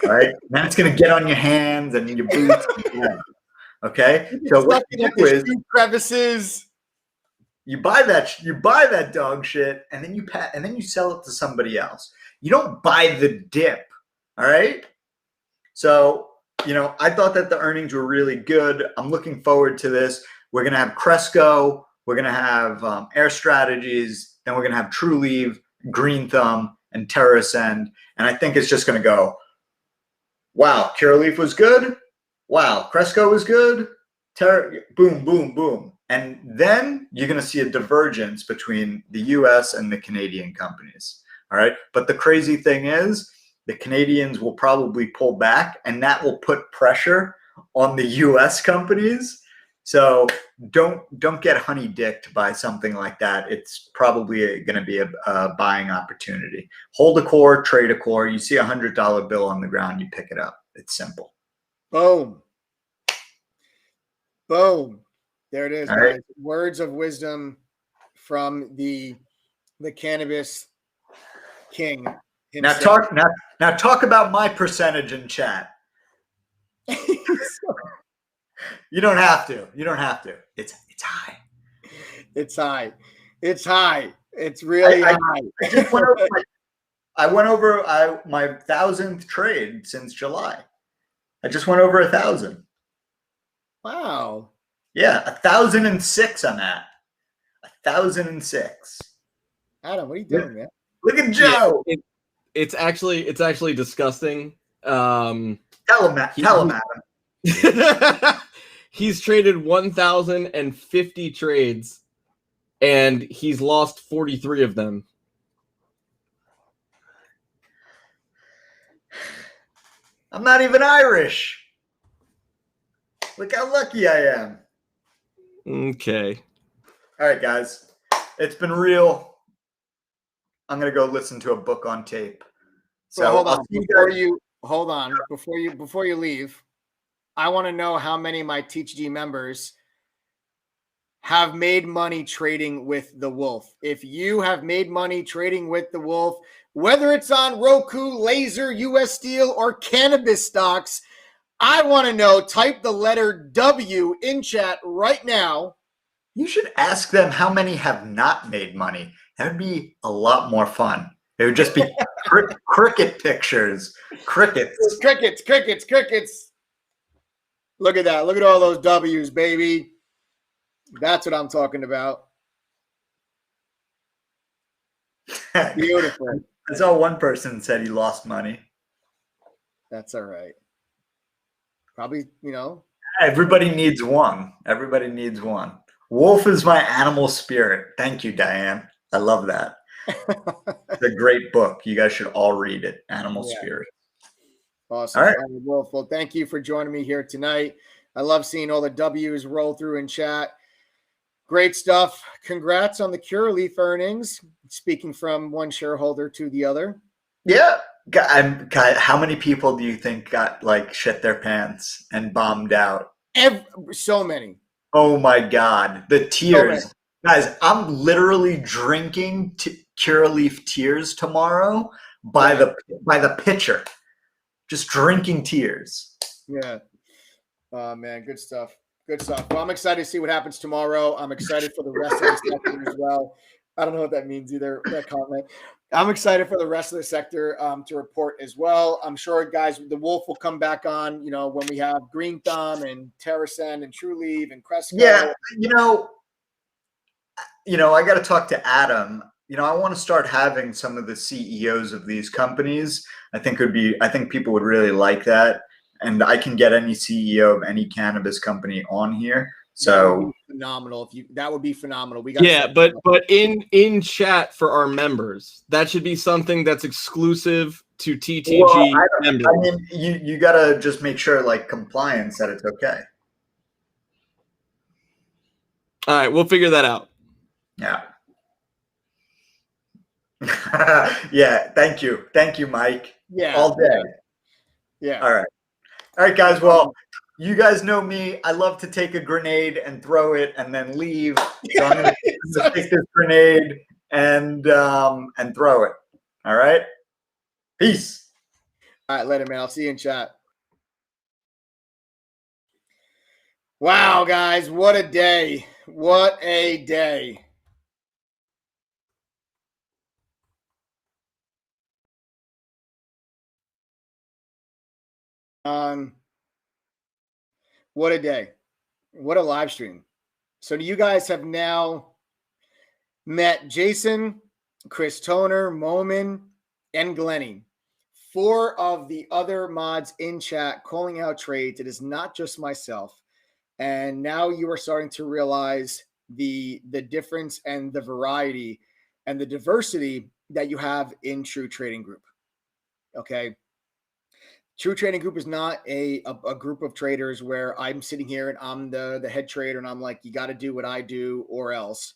[SPEAKER 5] Right? Then it's going to get on your hands and your boots. Okay. So what you do is
[SPEAKER 1] crevices.
[SPEAKER 5] You buy that dog shit, and then you sell it to somebody else. You don't buy the dip. All right. So, you know, I thought that the earnings were really good. I'm looking forward to this. We're going to have Cresco. We're going to have Air Strategies. Then we're going to have TrueLeave, Green Thumb, and TerraScend. And I think it's just going to go, wow, Curaleaf was good. Wow, Cresco was good. Boom, boom, boom. And then you're going to see a divergence between the US and the Canadian companies. All right. But the crazy thing is, the Canadians will probably pull back, and that will put pressure on the US companies. So don't get honey-dicked by something like that. It's probably going to be a buying opportunity. Hold a core, trade a core. You see $100 bill on the ground, you pick it up. It's simple.
[SPEAKER 1] Boom. Boom. There it is,
[SPEAKER 5] All
[SPEAKER 1] guys.
[SPEAKER 5] right.
[SPEAKER 1] Words of wisdom from the cannabis king himself.
[SPEAKER 5] Now talk about my percentage in chat. You don't have to. You don't have to. It's high.
[SPEAKER 1] It's high. It's high. It's really high.
[SPEAKER 5] I went over my 1,000th trade since July. I just went over 1,000.
[SPEAKER 1] Wow.
[SPEAKER 5] Yeah, 1,006 I'm at. 1,006.
[SPEAKER 1] Adam, what are you doing, man?
[SPEAKER 5] Look at Joe.
[SPEAKER 6] Yeah, it's actually disgusting.
[SPEAKER 5] Tell him, Adam.
[SPEAKER 6] He's traded 1,050 trades, and he's lost 43 of them.
[SPEAKER 5] I'm not even Irish. Look how lucky I am.
[SPEAKER 6] Okay.
[SPEAKER 5] All right, guys. It's been real. I'm going to go listen to a book on tape.
[SPEAKER 1] So hold on. Before you leave, I want to know how many of my THG members have made money trading with the Wolf. If you have made money trading with the Wolf, whether it's on Roku, Laser, US Steel, or cannabis stocks, I want to know. Type the letter W in chat right now.
[SPEAKER 5] You should ask them how many have not made money. That would be a lot more fun. It would just be cricket pictures. Crickets.
[SPEAKER 1] Crickets. Look at that. Look at all those W's, baby. That's what I'm talking about. Beautiful.
[SPEAKER 5] I saw one person said he lost money.
[SPEAKER 1] That's all right. Probably,
[SPEAKER 5] Everybody needs one. Everybody needs one. Wolf is my animal spirit. Thank you, Diane. I love that. It's a great book. You guys should all read it. Animal Spirit.
[SPEAKER 1] Awesome.
[SPEAKER 5] All right.
[SPEAKER 1] Wolf. Well, thank you for joining me here tonight. I love seeing all the W's roll through in chat. Great stuff. Congrats on the Curaleaf earnings. Speaking from one shareholder to the other.
[SPEAKER 5] Yeah. How many people do you think got shit their pants and bombed out?
[SPEAKER 1] So many.
[SPEAKER 5] Oh my God. The tears. Guys, I'm literally drinking Curaleaf tears tomorrow by the pitcher. Just drinking tears.
[SPEAKER 1] Yeah. Oh, man. Good stuff. Good stuff. Well, I'm excited to see what happens tomorrow. I'm excited for the rest of the sector as well. I don't know what that means either, that comment. I'm excited for the rest of the sector to report as well. I'm sure, guys, the Wolf will come back on, when we have Green Thumb and TerraSend and TrueLeave and Cresco.
[SPEAKER 5] Yeah, I got to talk to Adam. I want to start having some of the CEOs of these companies. I think people would really like that. And I can get any CEO of any cannabis company on here. So
[SPEAKER 1] phenomenal. That would be phenomenal. We
[SPEAKER 6] got but in chat for our members, that should be something that's exclusive to TTG members.
[SPEAKER 5] I mean, you gotta just make sure compliance that it's okay.
[SPEAKER 6] All right, we'll figure that out.
[SPEAKER 5] Yeah. Yeah. Thank you, Mike.
[SPEAKER 1] Yeah.
[SPEAKER 5] All day.
[SPEAKER 1] Yeah.
[SPEAKER 5] All right, guys. Well, you guys know me. I love to take a grenade and throw it and then leave. So I'm going to take this grenade and throw it. All right. Peace.
[SPEAKER 1] All right, later, man. I'll see you in chat. Wow, guys, what a day. What a day. What a day. What a live stream. So you guys have now met Jason, Chris Toner, Momin, and Glenny. 4 of the other mods in chat calling out trades. It is not just myself. And now you are starting to realize the difference and the variety and the diversity that you have in True Trading Group. Okay. True Trading Group is not a group of traders where I'm sitting here and I'm the head trader and I'm like, you got to do what I do or else.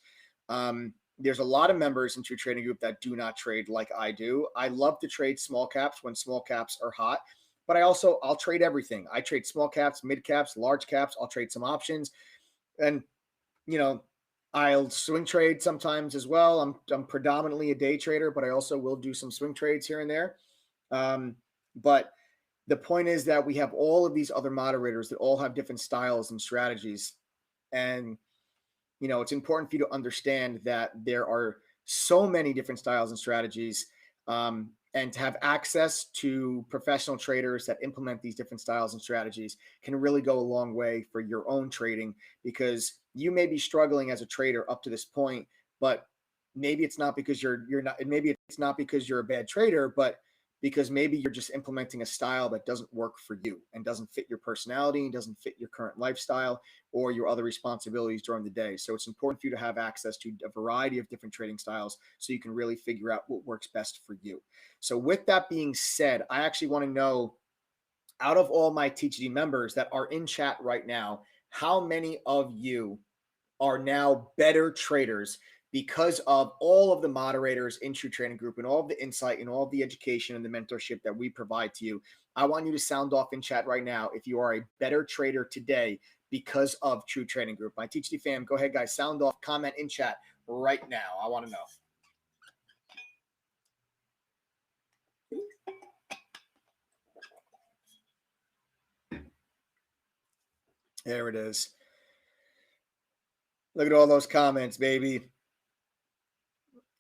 [SPEAKER 1] There's a lot of members in True Trading Group that do not trade like I do. I love to trade small caps when small caps are hot, but I'll trade everything. I trade small caps, mid caps, large caps. I'll trade some options, and I'll swing trade sometimes as well. I'm predominantly a day trader, but I also will do some swing trades here and there. But the point is that we have all of these other moderators that all have different styles and strategies. And, it's important for you to understand that there are so many different styles and strategies, and to have access to professional traders that implement these different styles and strategies can really go a long way for your own trading, because you may be struggling as a trader up to this point, but maybe it's not because maybe it's not because you're a bad trader, but because maybe you're just implementing a style that doesn't work for you and doesn't fit your personality and doesn't fit your current lifestyle or your other responsibilities during the day. So it's important for you to have access to a variety of different trading styles so you can really figure out what works best for you. So with that being said, I actually want to know, out of all my TGD members that are in chat right now, how many of you are now better traders because of all of the moderators in True Trading Group and all of the insight and all of the education and the mentorship that we provide to you? I want you to sound off in chat right now if you are a better trader today because of True Trading Group. My THD fam, go ahead, guys. Sound off, comment in chat right now. I want to know. There it is. Look at all those comments, baby.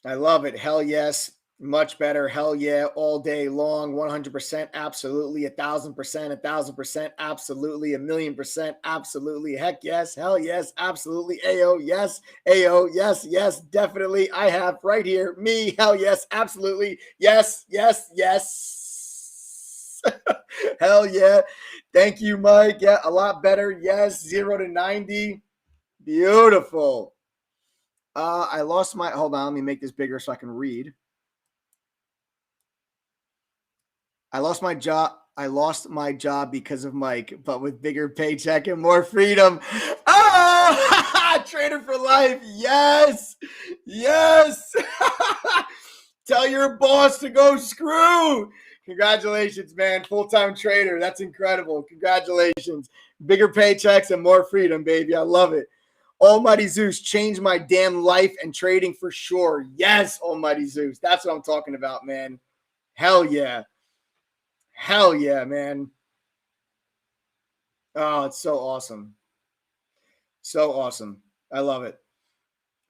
[SPEAKER 1] I love it. Hell yes. Much better. Hell yeah. All day long. 100%. Absolutely. 1,000%. 1,000%. Absolutely. 1,000,000%. Absolutely. Heck yes. Hell yes. Absolutely. Ayo. Yes. Ayo. Yes. Yes. Definitely. I have right here. Me. Hell yes. Absolutely. Yes. Yes. Yes. Hell yeah. Thank you, Mike. Yeah. A lot better. Yes. 0 to 90. Beautiful. I lost my, hold on, let me make this bigger so I can read. I lost my job because of Mike, but with bigger paycheck and more freedom. Oh, trader for life. Yes. Yes. Tell your boss to go screw. Congratulations, man. Full-time trader. That's incredible. Congratulations. Bigger paychecks and more freedom, baby. I love it. Almighty Zeus changed my damn life and trading for sure. Yes, Almighty Zeus. That's what I'm talking about, man. Hell yeah. Hell yeah, man. Oh, it's so awesome. So awesome. I love it.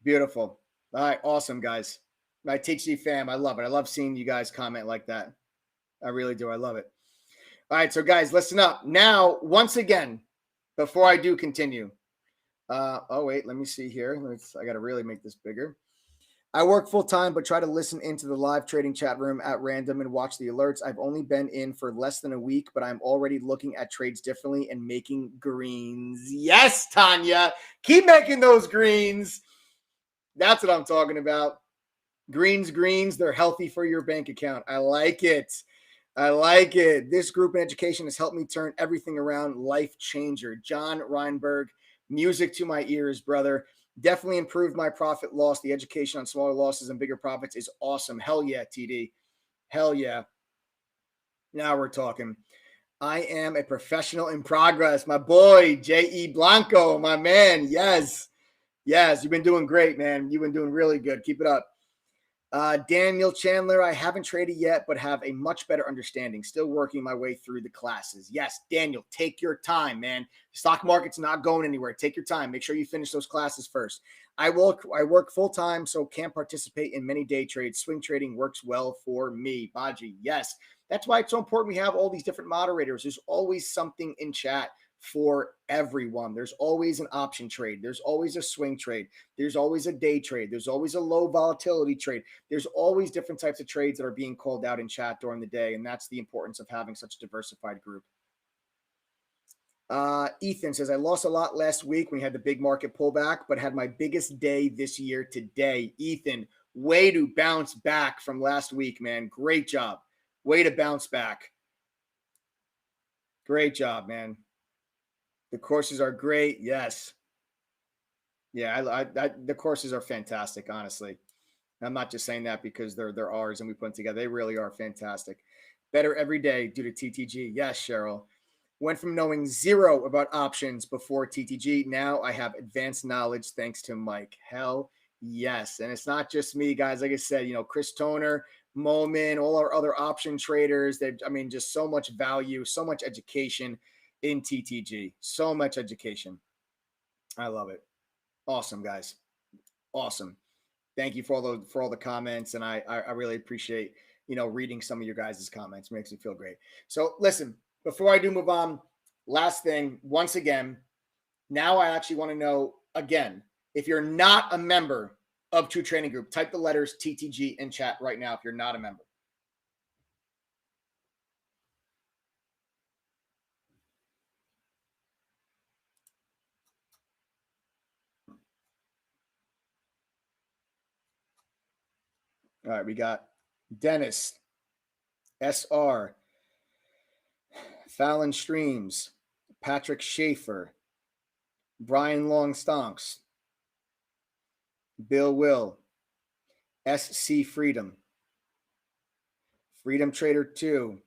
[SPEAKER 1] Beautiful. All right, awesome, guys. My THC fam, I love it. I love seeing you guys comment like that. I really do. I love it. All right, so guys, listen up. Now, once again, before I do continue, oh, wait, let me see here. I got to really make this bigger. I work full time, but try to listen into the live trading chat room at random and watch the alerts. I've only been in for less than a week, but I'm already looking at trades differently and making greens. Yes, Tanya, keep making those greens. That's what I'm talking about. Greens, they're healthy for your bank account. I like it. I like it. This group in education has helped me turn everything around. Life changer. John Reinberg, music to my ears, brother. Definitely improved my profit loss. The education on smaller losses and bigger profits is awesome. Hell yeah, TD. Hell yeah. Now we're talking. I am a professional in progress. My boy, J.E. Blanco, my man. Yes. Yes, you've been doing great, man. You've been doing really good. Keep it up. Daniel Chandler, I haven't traded yet, but have a much better understanding. Still working my way through the classes. Yes, Daniel, take your time, man. Stock market's not going anywhere. Take your time. Make sure you finish those classes first. I work full time, so can't participate in many day trades. Swing trading works well for me. Baji, yes. That's why it's so important we have all these different moderators. There's always something in chat for everyone. There's always an option trade. There's always a swing trade. There's always a day trade. There's always a low volatility trade. There's always different types of trades that are being called out in chat during the day. And that's the importance of having such a diversified group. Ethan says, I lost a lot last week when we had the big market pullback, but had my biggest day this year today. Ethan, way to bounce back from last week, man. Great job. Way to bounce back. Great job, man. The courses are great. Yes. Yeah, the courses are fantastic, honestly. I'm not just saying that because they're ours and we put them together. They really are fantastic. Better every day due to TTG. Yes, Cheryl. Went from knowing zero about options before TTG. Now I have advanced knowledge thanks to Mike. Hell yes. And it's not just me, guys. Like I said, Chris Toner, Momin, all our other option traders. Just so much value, so much education in TTG. So much education. I love it. Awesome, guys. Awesome. Thank you for all the comments. And I really appreciate, reading some of your guys' comments. It makes me feel great. So listen, before I do move on, last thing, once again, now I actually want to know, again, if you're not a member of True Trading Group, type the letters TTG in chat right now if you're not a member. All right, we got Dennis, SR, Fallon Streams, Patrick Schaefer, Brian Longstonks, Bill Will, SC Freedom, Freedom Trader 2,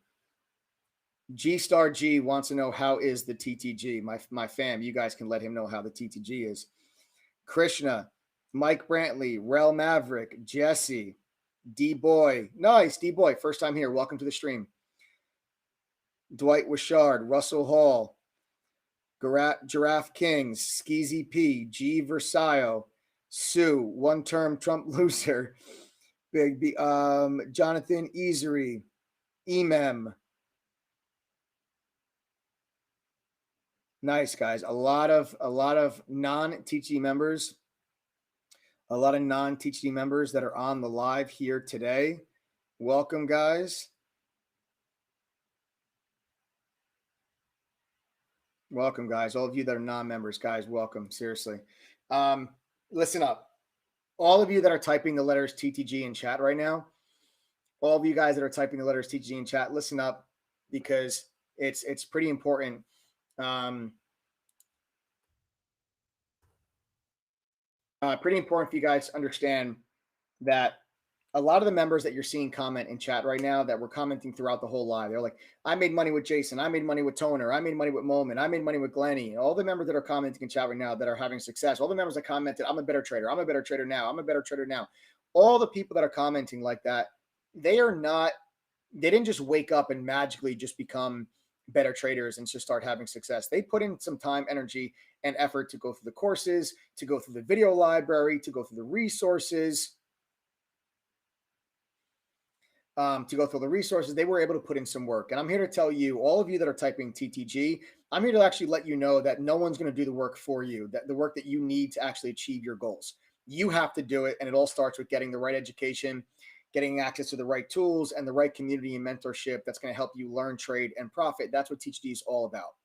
[SPEAKER 1] G Star G wants to know, how is the TTG? My fam, you guys can let him know how the TTG is. Krishna, Mike Brantley, Rel Maverick, Jesse, D-Boy. Nice, D-Boy. First time here. Welcome to the stream. Dwight Wishard, Russell Hall, Giraffe Kings, Skeezy P, G Versailles, Sue, one-term Trump loser, Big B, Jonathan Easery, Emem. Nice, guys. A lot of non-TTD members. A lot of non-TTD members that are on the live here today. Welcome, guys. Welcome, guys. All of you that are non-members, guys, welcome. Seriously. Listen up. All of you that are typing the letters TTG in chat right now, all of you guys that are typing the letters TTG in chat, listen up, because it's pretty important. Pretty important for you guys to understand that a lot of the members that you're seeing comment in chat right now that were commenting throughout the whole live, they're like, I made money with Jason. I made money with Toner. I made money with Moment. I made money with Glenny. All the members that are commenting in chat right now that are having success, all the members that commented, I'm a better trader. I'm a better trader now. I'm a better trader now. All the people that are commenting like that, they didn't just wake up and magically just become better traders and just start having success. They put in some time, energy, and effort to go through the courses, to go through the video library, to go through the resources. They were able to put in some work. And I'm here to tell you, all of you that are typing TTG, I'm here to actually let you know that no one's going to do the work for you, that the work that you need to actually achieve your goals. You have to do it. And it all starts with getting the right education, getting access to the right tools, and the right community and mentorship that's going to help you learn, trade, and profit. That's what TTG is all about.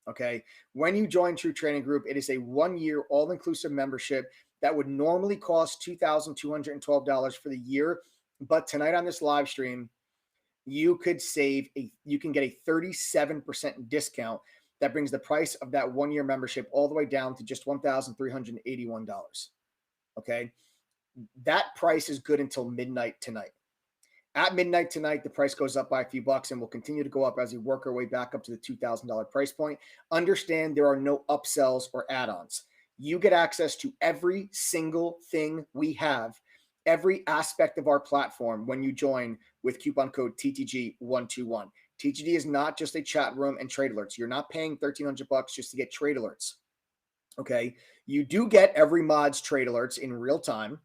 [SPEAKER 1] Okay. When you join True Trading Group, it is a 1-year all-inclusive membership that would normally cost $2,212 for the year. But tonight on this live stream, you can get a 37% discount that brings the price of that 1-year membership all the way down to just $1,381. Okay. That price is good until midnight tonight. At midnight tonight, the price goes up by a few bucks and will continue to go up as we work our way back up to the $2,000 price point. Understand there are no upsells or add-ons. You get access to every single thing we have, every aspect of our platform when you join with coupon code TTG121. TTG is not just a chat room and trade alerts. You're not paying $1,300 just to get trade alerts. Okay. You do get every mod's trade alerts in real time,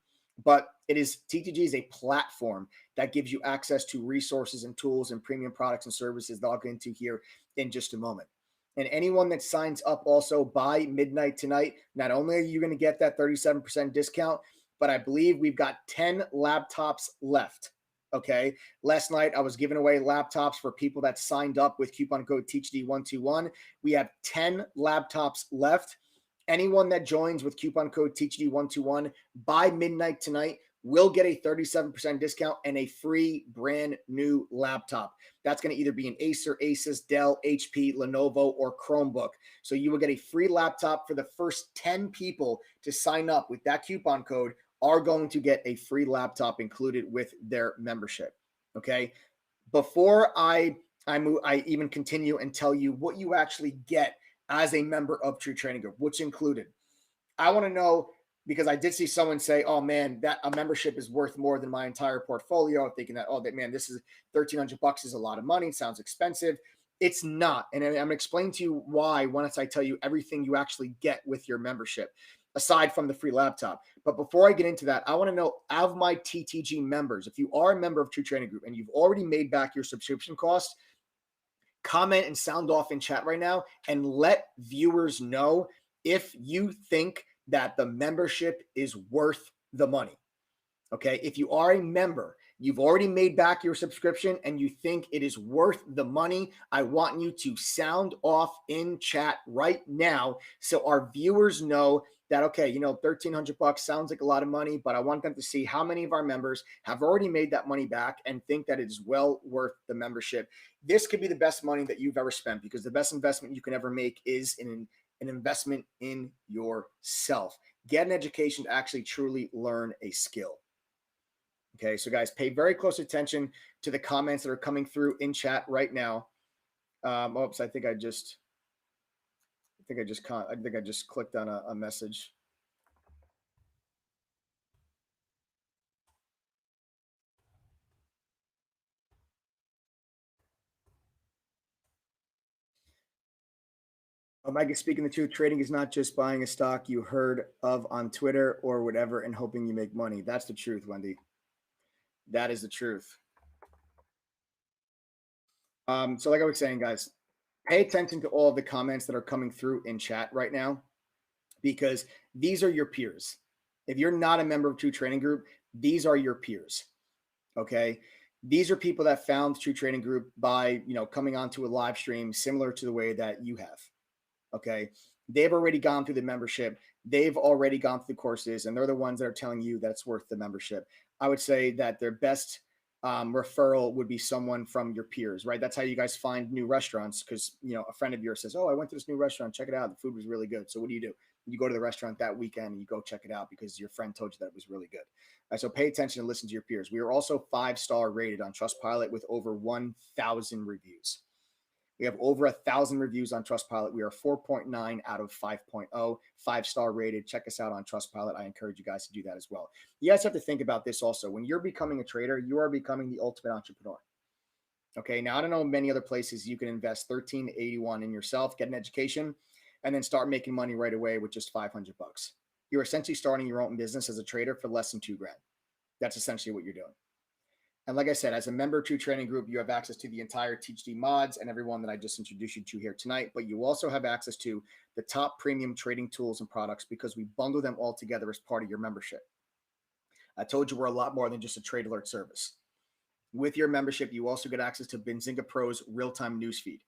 [SPEAKER 1] but TTG is a platform that gives you access to resources and tools and premium products and services that I'll get into here in just a moment. And anyone that signs up also by midnight tonight, not only are you going to get that 37% discount, but I believe we've got 10 laptops left. Okay. Last night I was giving away laptops for people that signed up with coupon code TTG121. We have 10 laptops left. Anyone that joins with coupon code TTG121 by midnight tonight will get a 37% discount and a free brand new laptop. That's going to either be an Acer, Asus, Dell, HP, Lenovo, or Chromebook. So you will get a free laptop for the first 10 people to sign up with that coupon code are going to get a free laptop included with their membership. Okay. Before I even continue and tell you what you actually get as a member of True Trading Group, what's included, I want to know, because I did see someone say, oh man, that a membership is worth more than my entire portfolio. I'm thinking that, man, this is $1,300 is a lot of money. It sounds expensive. It's not. And I'm going to explain to you why once I tell you everything you actually get with your membership, aside from the free laptop. But before I get into that, I want to know, of my TTG members, if you are a member of True Trading Group and you've already made back your subscription costs, comment and sound off in chat right now and let viewers know if you think that the membership is worth the money. Okay. If you are a member, you've already made back your subscription and you think it is worth the money, I want you to sound off in chat right now so our viewers know that, okay, $1,300 sounds like a lot of money, but I want them to see how many of our members have already made that money back and think that it is well worth the membership. This could be the best money that you've ever spent, because the best investment you can ever make is an investment in yourself. Get an education to actually truly learn a skill. Okay, so guys, pay very close attention to the comments that are coming through in chat right now. Oops, I think I just clicked on a message. Mike is speaking the truth. Trading is not just buying a stock you heard of on Twitter or whatever and hoping you make money. That's the truth, Wendy. That is the truth. So like I was saying, guys, pay attention to all of the comments that are coming through in chat right now, because these are your peers. If you're not a member of True Trading Group, these are your peers. Okay. These are people that found True Trading Group by, coming onto a live stream similar to the way that you have. Okay. They've already gone through the membership. They've already gone through the courses, and they're the ones that are telling you that it's worth the membership. I would say that their best referral would be someone from your peers, right? That's how you guys find new restaurants, because, a friend of yours says, oh, I went to this new restaurant, check it out. The food was really good. So what do? You go to the restaurant that weekend and you go check it out because your friend told you that it was really good. All right, so pay attention and listen to your peers. We are also 5-star rated on Trustpilot with over 1,000 reviews. We have over 1,000 reviews on Trustpilot. We are 4.9 out of 5.0, 5-star rated. Check us out on Trustpilot. I encourage you guys to do that as well. You guys have to think about this also. When you're becoming a trader, you are becoming the ultimate entrepreneur. Okay, now I don't know many other places you can invest $13.81 in yourself, get an education, and then start making money right away with just $500. You're essentially starting your own business as a trader for less than $2,000. That's essentially what you're doing. And like I said, as a member of True Trading Group, you have access to the entire THD mods and everyone that I just introduced you to here tonight. But you also have access to the top premium trading tools and products because we bundle them all together as part of your membership. I told you we're a lot more than just a trade alert service. With your membership, you also get access to Benzinga Pro's real-time newsfeed.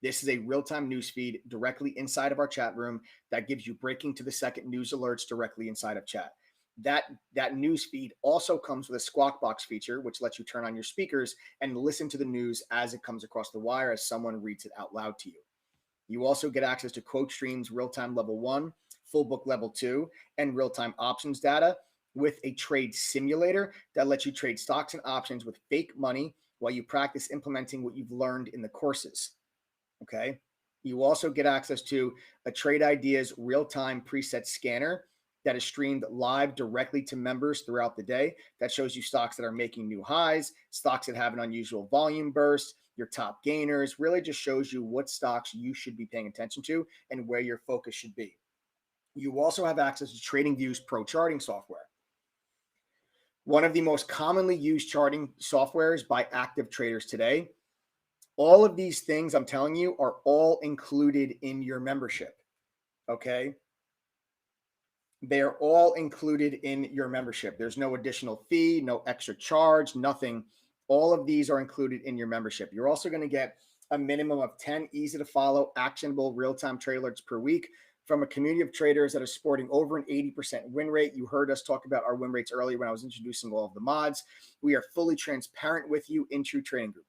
[SPEAKER 1] This is a real-time newsfeed directly inside of our chat room that gives you breaking to the second news alerts directly inside of chat. That news feed also comes with a squawk box feature, which lets you turn on your speakers and listen to the news as it comes across the wire as someone reads it out loud to you. You also get access to quote streams, real-time level 1, full book level 2, and real-time options data with a trade simulator that lets you trade stocks and options with fake money while you practice implementing what you've learned in the courses. Okay. You also get access to a Trade Ideas real-time preset scanner that is streamed live directly to members throughout the day. That shows you stocks that are making new highs, stocks that have an unusual volume burst, your top gainers, really just shows you what stocks you should be paying attention to and where your focus should be. You also have access to TradingView's Pro charting software. One of the most commonly used charting softwares by active traders today. All of these things I'm telling you are all included in your membership. Okay. They are all included in your membership. There's no additional fee, no extra charge, nothing. All of these are included in your membership. You're also going to get a minimum of 10 easy to follow, actionable real-time trade alerts per week from a community of traders that are sporting over an 80% win rate. You heard us talk about our win rates earlier when I was introducing all of the mods. We are fully transparent with you in True Trading Group.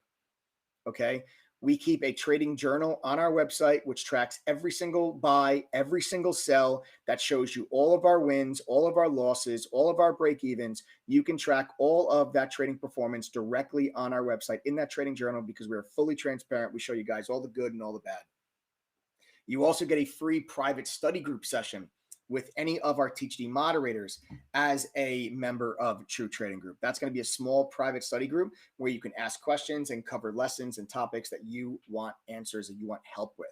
[SPEAKER 1] Okay. We keep a trading journal on our website, which tracks every single buy, every single sell, that shows you all of our wins, all of our losses, all of our break evens. You can track all of that trading performance directly on our website in that trading journal because we're fully transparent. We show you guys all the good and all the bad. You also get a free private study group session with any of our THD moderators as a member of True Trading Group. That's going to be a small private study group where you can ask questions and cover lessons and topics that you want answers, that you want help with.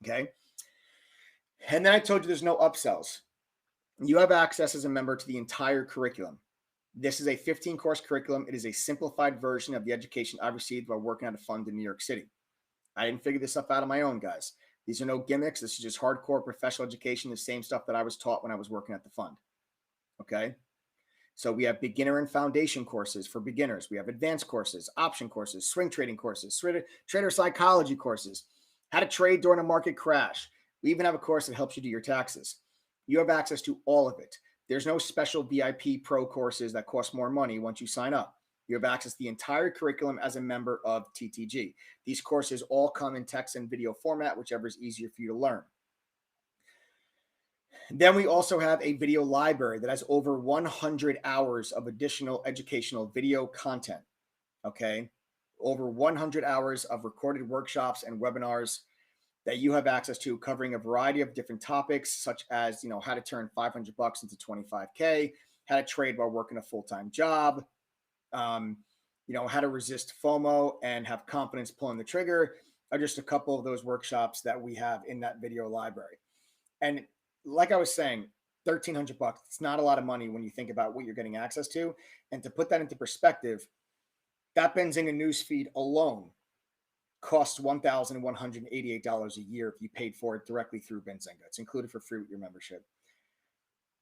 [SPEAKER 1] Okay. And then I told you there's no upsells. You have access as a member to the entire curriculum. This is a 15-course curriculum. It is a simplified version of the education I received while working at a fund in New York City. I didn't figure this stuff out on my own, guys. These are no gimmicks. This is just hardcore professional education, the same stuff that I was taught when I was working at the fund. Okay. So we have beginner and foundation courses for beginners. We have advanced courses, option courses, swing trading courses, trader psychology courses, how to trade during a market crash. We even have a course that helps you do your taxes. You have access to all of it. There's no special VIP pro courses that cost more money once you sign up. You have access to the entire curriculum as a member of TTG. These courses all come in text and video format, whichever is easier for you to learn. Then we also have a video library that has over 100 hours of additional educational video content. Okay. over 100 hours of recorded workshops and webinars that you have access to, covering a variety of different topics, such as, how to turn $500 into 25K, how to trade while working a full-time job, how to resist FOMO and have confidence pulling the trigger, are just a couple of those workshops that we have in that video library. And like I was saying, $1,300, it's not a lot of money when you think about what you're getting access to. And to put that into perspective, that Benzinga newsfeed alone costs $1,188 a year if you paid for it directly through Benzinga. It's included for free with your membership.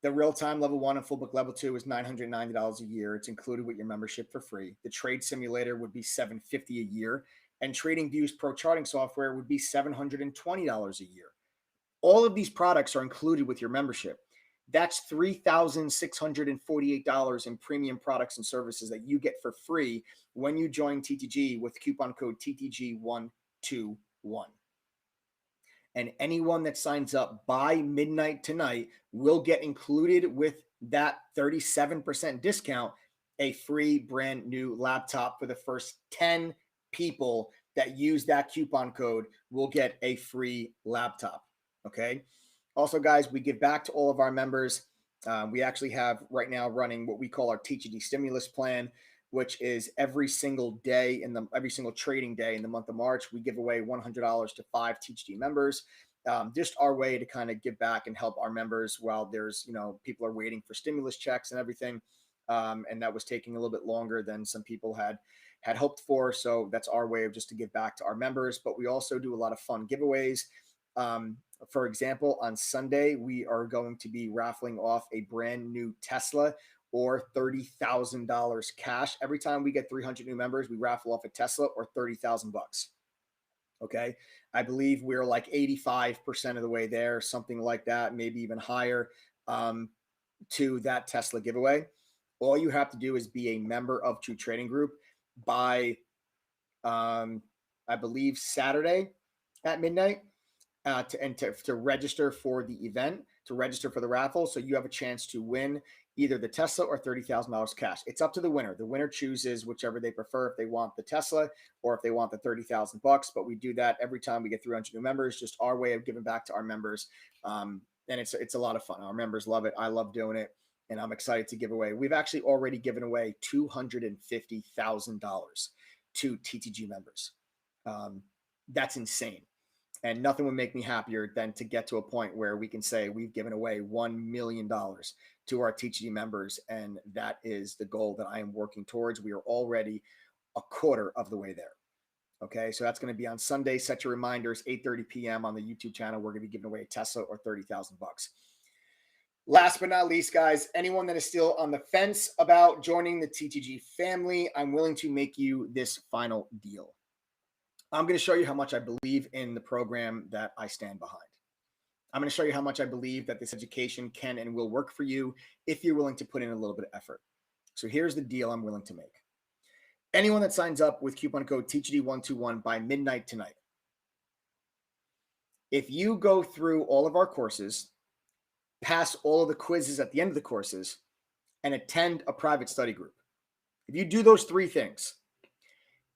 [SPEAKER 1] The real-time level 1 and full book level 2 is $990 a year. It's included with your membership for free. The trade simulator would be $750 a year, and TradingView's pro charting software would be $720 a year. All of these products are included with your membership. That's $3,648 in premium products and services that you get for free when you join TTG with coupon code TTG121. And anyone that signs up by midnight tonight will get included with that 37% discount, a free brand new laptop. For the first 10 people that use that coupon code will get a free laptop. Okay. Also, guys, we give back to all of our members. We actually have right now running what we call our TGD stimulus plan, which is every single day every single trading day in the month of March, we give away $100 to 5 TGD members. Just our way to kind of give back and help our members while there's, people are waiting for stimulus checks and everything. And that was taking a little bit longer than some people had hoped for. So that's our way of just to give back to our members. But we also do a lot of fun giveaways. For example, on Sunday, we are going to be raffling off a brand new Tesla or $30,000 cash. Every time we get 300 new members, we raffle off a Tesla or $30,000. Okay. I believe we're like 85% of the way there, something like that, maybe even higher, to that Tesla giveaway. All you have to do is be a member of True Trading Group by, I believe, Saturday at midnight. To register for the event, to register for the raffle. So you have a chance to win either the Tesla or $30,000 cash. It's up to the winner. The winner chooses whichever they prefer, if they want the Tesla or if they want the $30,000. But we do that every time we get 300 new members, just our way of giving back to our members. And it's a lot of fun. Our members love it. I love doing it. And I'm excited to give away. We've actually already given away $250,000 to TTG members. That's insane. And nothing would make me happier than to get to a point where we can say we've given away $1 million to our TGD members. And that is the goal that I am working towards. We are already a quarter of the way there. Okay, so that's going to be on Sunday. Set your reminders, 8:30 p.m. on the YouTube channel. We're going to be giving away a Tesla or $30,000. Last but not least, guys, anyone that is still on the fence about joining the TTG family, I'm willing to make you this final deal. I'm going to show you how much I believe in the program that I stand behind. I'm going to show you how much I believe that this education can and will work for you if you're willing to put in a little bit of effort. So here's the deal I'm willing to make. Anyone that signs up with coupon code TGD121 by midnight tonight, if you go through all of our courses, pass all of the quizzes at the end of the courses, and attend a private study group, if you do those 3 things,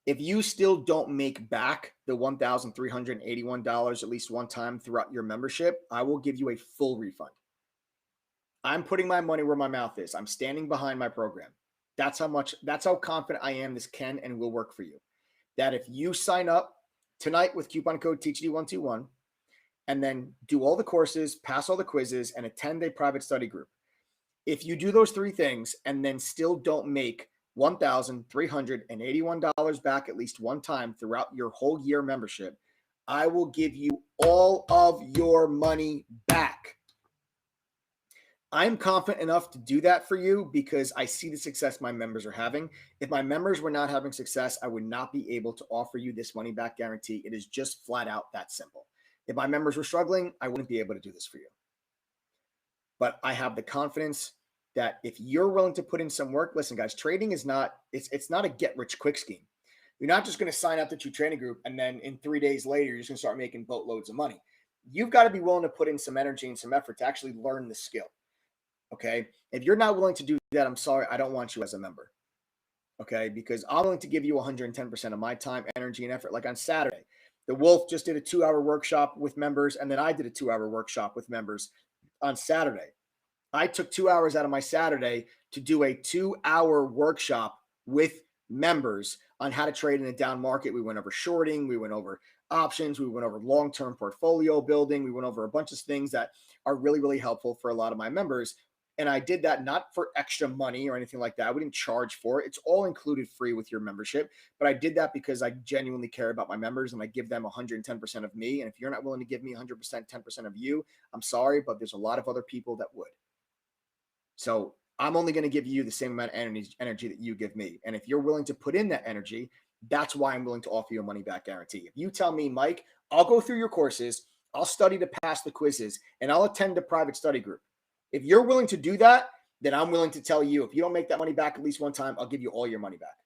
[SPEAKER 1] if you still don't make back the $1,381 at least one time throughout your membership, I will give you a full refund. I'm putting my money where my mouth is. I'm standing behind my program. That's how confident I am this can and will work for you. That if you sign up tonight with coupon code TGD121 and then do all the courses, pass all the quizzes, and attend a private study group, if you do those 3 things and then still don't make $1,381 back at least one time throughout your whole year membership, I will give you all of your money back. I'm confident enough to do that for you because I see the success my members are having. If my members were not having success, I would not be able to offer you this money back guarantee. It is just flat out that simple. If my members were struggling, I wouldn't be able to do this for you. But I have the confidence that if you're willing to put in some work, listen, guys, trading is not, it's not a get rich quick scheme. You're not just going to sign up to True Trading Group and then in 3 days later, you're just going to start making boatloads of money. You've got to be willing to put in some energy and some effort to actually learn the skill. Okay. If you're not willing to do that, I'm sorry, I don't want you as a member. okay? Because I'm willing to give you 110% of my time, energy, and effort. Like on Saturday, the Wolf just did a 2-hour workshop with members, and then I did a 2-hour workshop with members on Saturday. I took 2 hours out of my Saturday to do a 2-hour workshop with members on how to trade in a down market. We went over shorting, we went over options, we went over long-term portfolio building, we went over a bunch of things that are really, really helpful for a lot of my members. And I did that not for extra money or anything like that. We didn't charge for it. It's all included free with your membership. But I did that because I genuinely care about my members and I give them 110% of me. And if you're not willing to give me 100%, 10% of you, I'm sorry, but there's a lot of other people that would. So I'm only going to give you the same amount of energy that you give me. And if you're willing to put in that energy, that's why I'm willing to offer you a money back guarantee. If you tell me, Mike, I'll go through your courses, I'll study to pass the quizzes, and I'll attend a private study group. If you're willing to do that, then I'm willing to tell you, if you don't make that money back at least one time, I'll give you all your money back.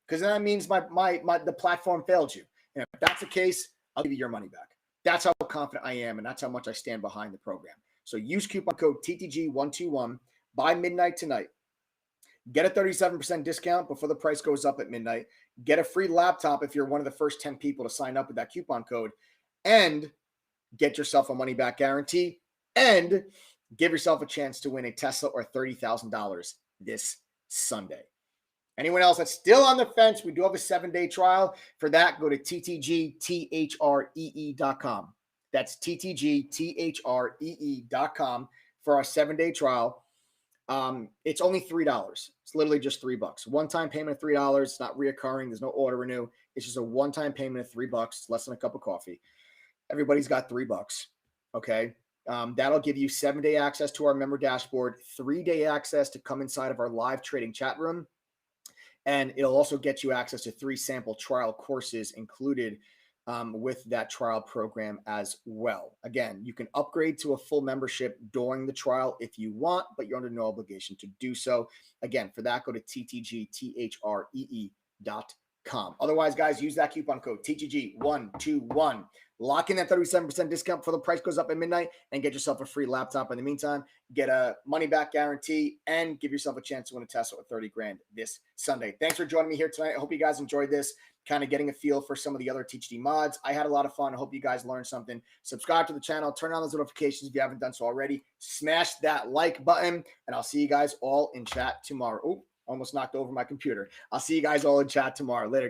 [SPEAKER 1] Because then that means the platform failed you. And if that's the case, I'll give you your money back. That's how confident I am, and that's how much I stand behind the program. So use coupon code TTG121 by midnight tonight. Get a 37% discount before the price goes up at midnight. Get a free laptop if you're one of the first 10 people to sign up with that coupon code. And get yourself a money back guarantee. And give yourself a chance to win a Tesla or $30,000 this Sunday. Anyone else that's still on the fence, we do have a 7-day trial. For that, go to ttgthree.com. That's ttgthree.com for our 7-day trial. It's only $3. It's literally just $3. One-time payment of $3. It's not reoccurring. There's no auto renew. It's just a one-time payment of $3. It's less than a cup of coffee. Everybody's got $3. Okay. That'll give you 7-day access to our member dashboard, 3-day access to come inside of our live trading chat room. And it'll also get you access to 3 sample trial courses included with that trial program as well. Again, you can upgrade to a full membership during the trial if you want, but you're under no obligation to do so. Again, for that, go to ttgthree.com. Otherwise, guys, use that coupon code TTG121. Lock in that 37% discount before the price goes up at midnight and get yourself a free laptop. In the meantime, get a money back guarantee and give yourself a chance to win a Tesla with $30,000 this Sunday. Thanks for joining me here tonight. I hope you guys enjoyed this, kind of getting a feel for some of the other TeachD mods. I had a lot of fun. I hope you guys learned something. Subscribe to the channel. Turn on those notifications if you haven't done so already. Smash that like button, and I'll see you guys all in chat tomorrow. Oh, almost knocked over my computer. I'll see you guys all in chat tomorrow. Later.